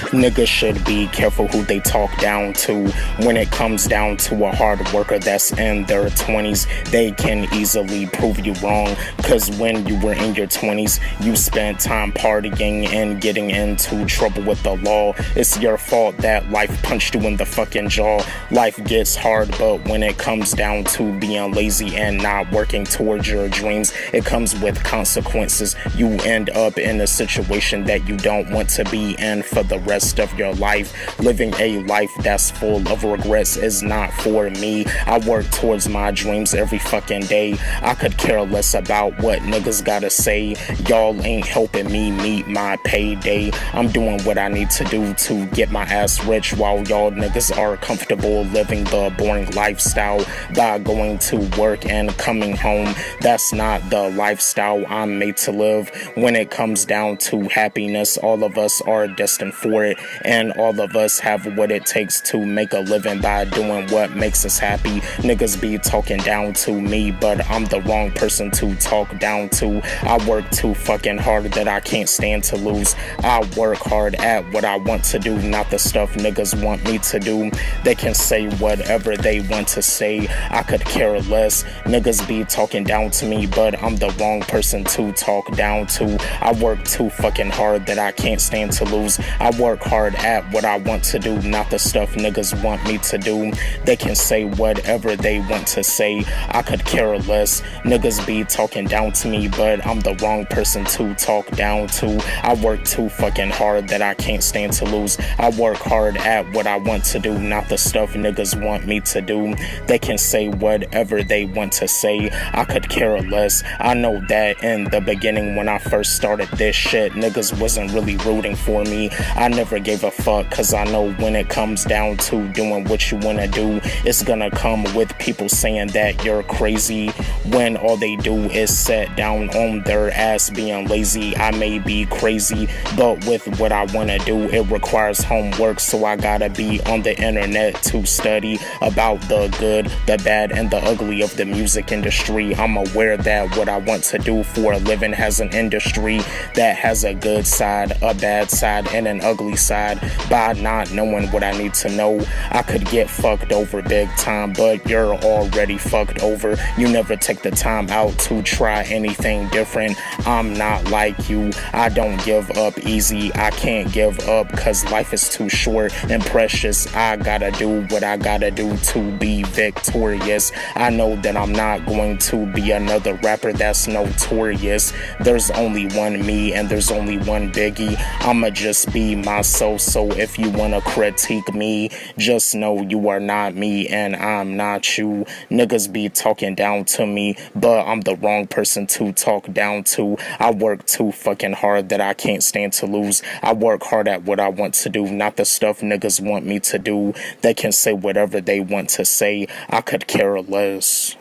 Niggas should be careful who they talk down to. When it comes down to a hard worker that's in their 20s, they can easily prove you wrong. Cause when you were in your 20s, you spent time partying and getting into trouble with the law. It's your fault that life punched you in the fucking jaw. Life gets hard, but when it comes down to being lazy and not working towards your dreams, it comes with consequences. You end up in a situation that you don't want to be in for the rest of your life. Living a life that's full of regrets is not for me. I work towards my dreams every fucking day. I could care less about what niggas gotta say. Y'all ain't helping me meet my payday. I'm doing what I need to do to get my ass rich, while y'all niggas are comfortable living the boring lifestyle by going to work and coming home. That's not the lifestyle I'm made to live. When it comes down to happiness, all of us are destined for it, and all of us have what it takes to make a living by doing what makes us happy. Niggas be talking down to me, but I'm the wrong person to talk down to. I work too fucking hard that I can't stand to lose. I work hard at what I want to do, not the stuff niggas want me to do. They can say whatever they want to say, I could care less. Niggas be talking down to me, but I'm the wrong person to talk down to. I work too fucking hard that I can't stand to lose. I work hard at what I want to do, not the stuff niggas want me to do. They can say whatever they want to say, I could care less. Niggas be talking down to me, but I'm the wrong person to talk down to. I work too fucking hard that I can't stand to lose. I work hard at what I want to do, not the stuff niggas want me to do. They can say whatever they want to say, I could care less. I know that in the beginning when I first started this shit, niggas wasn't really rooting for me. I never gave a fuck, cause I know when it comes down to doing what you wanna do, it's gonna come with people saying that you're crazy, when all they do is sit down on their ass being lazy. I may be crazy, but with what I wanna do, it requires homework, so I gotta be on the internet to study about the good, the bad, and the ugly of the music industry. I'm aware that what I want to do for a living has an industry that has a good side, a bad side, and an ugly side. By not knowing what I need to know, I could get fucked over big time, but you're already fucked over. You never take take the time out to try anything different. I'm not like you, I don't give up easy. I can't give up cause life is too short and precious. I gotta do what I gotta do to be victorious. I know that I'm not going to be another rapper that's notorious. There's only one me and there's only one Biggie. I'ma just be myself, so if you wanna critique me, just know you are not me and I'm not you. Niggas be talking down to me, but I'm the wrong person to talk down to. I work too fucking hard that I can't stand to lose. I work hard at what I want to do, not the stuff niggas want me to do. They can say whatever they want to say, I could care less.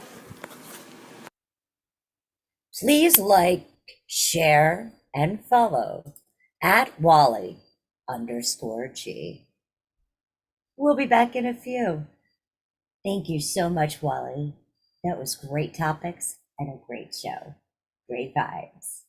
Please like, share, and follow at Walle_G. We'll be back in a few. Thank you so much, Walle. That was great topics and a great show. Great vibes.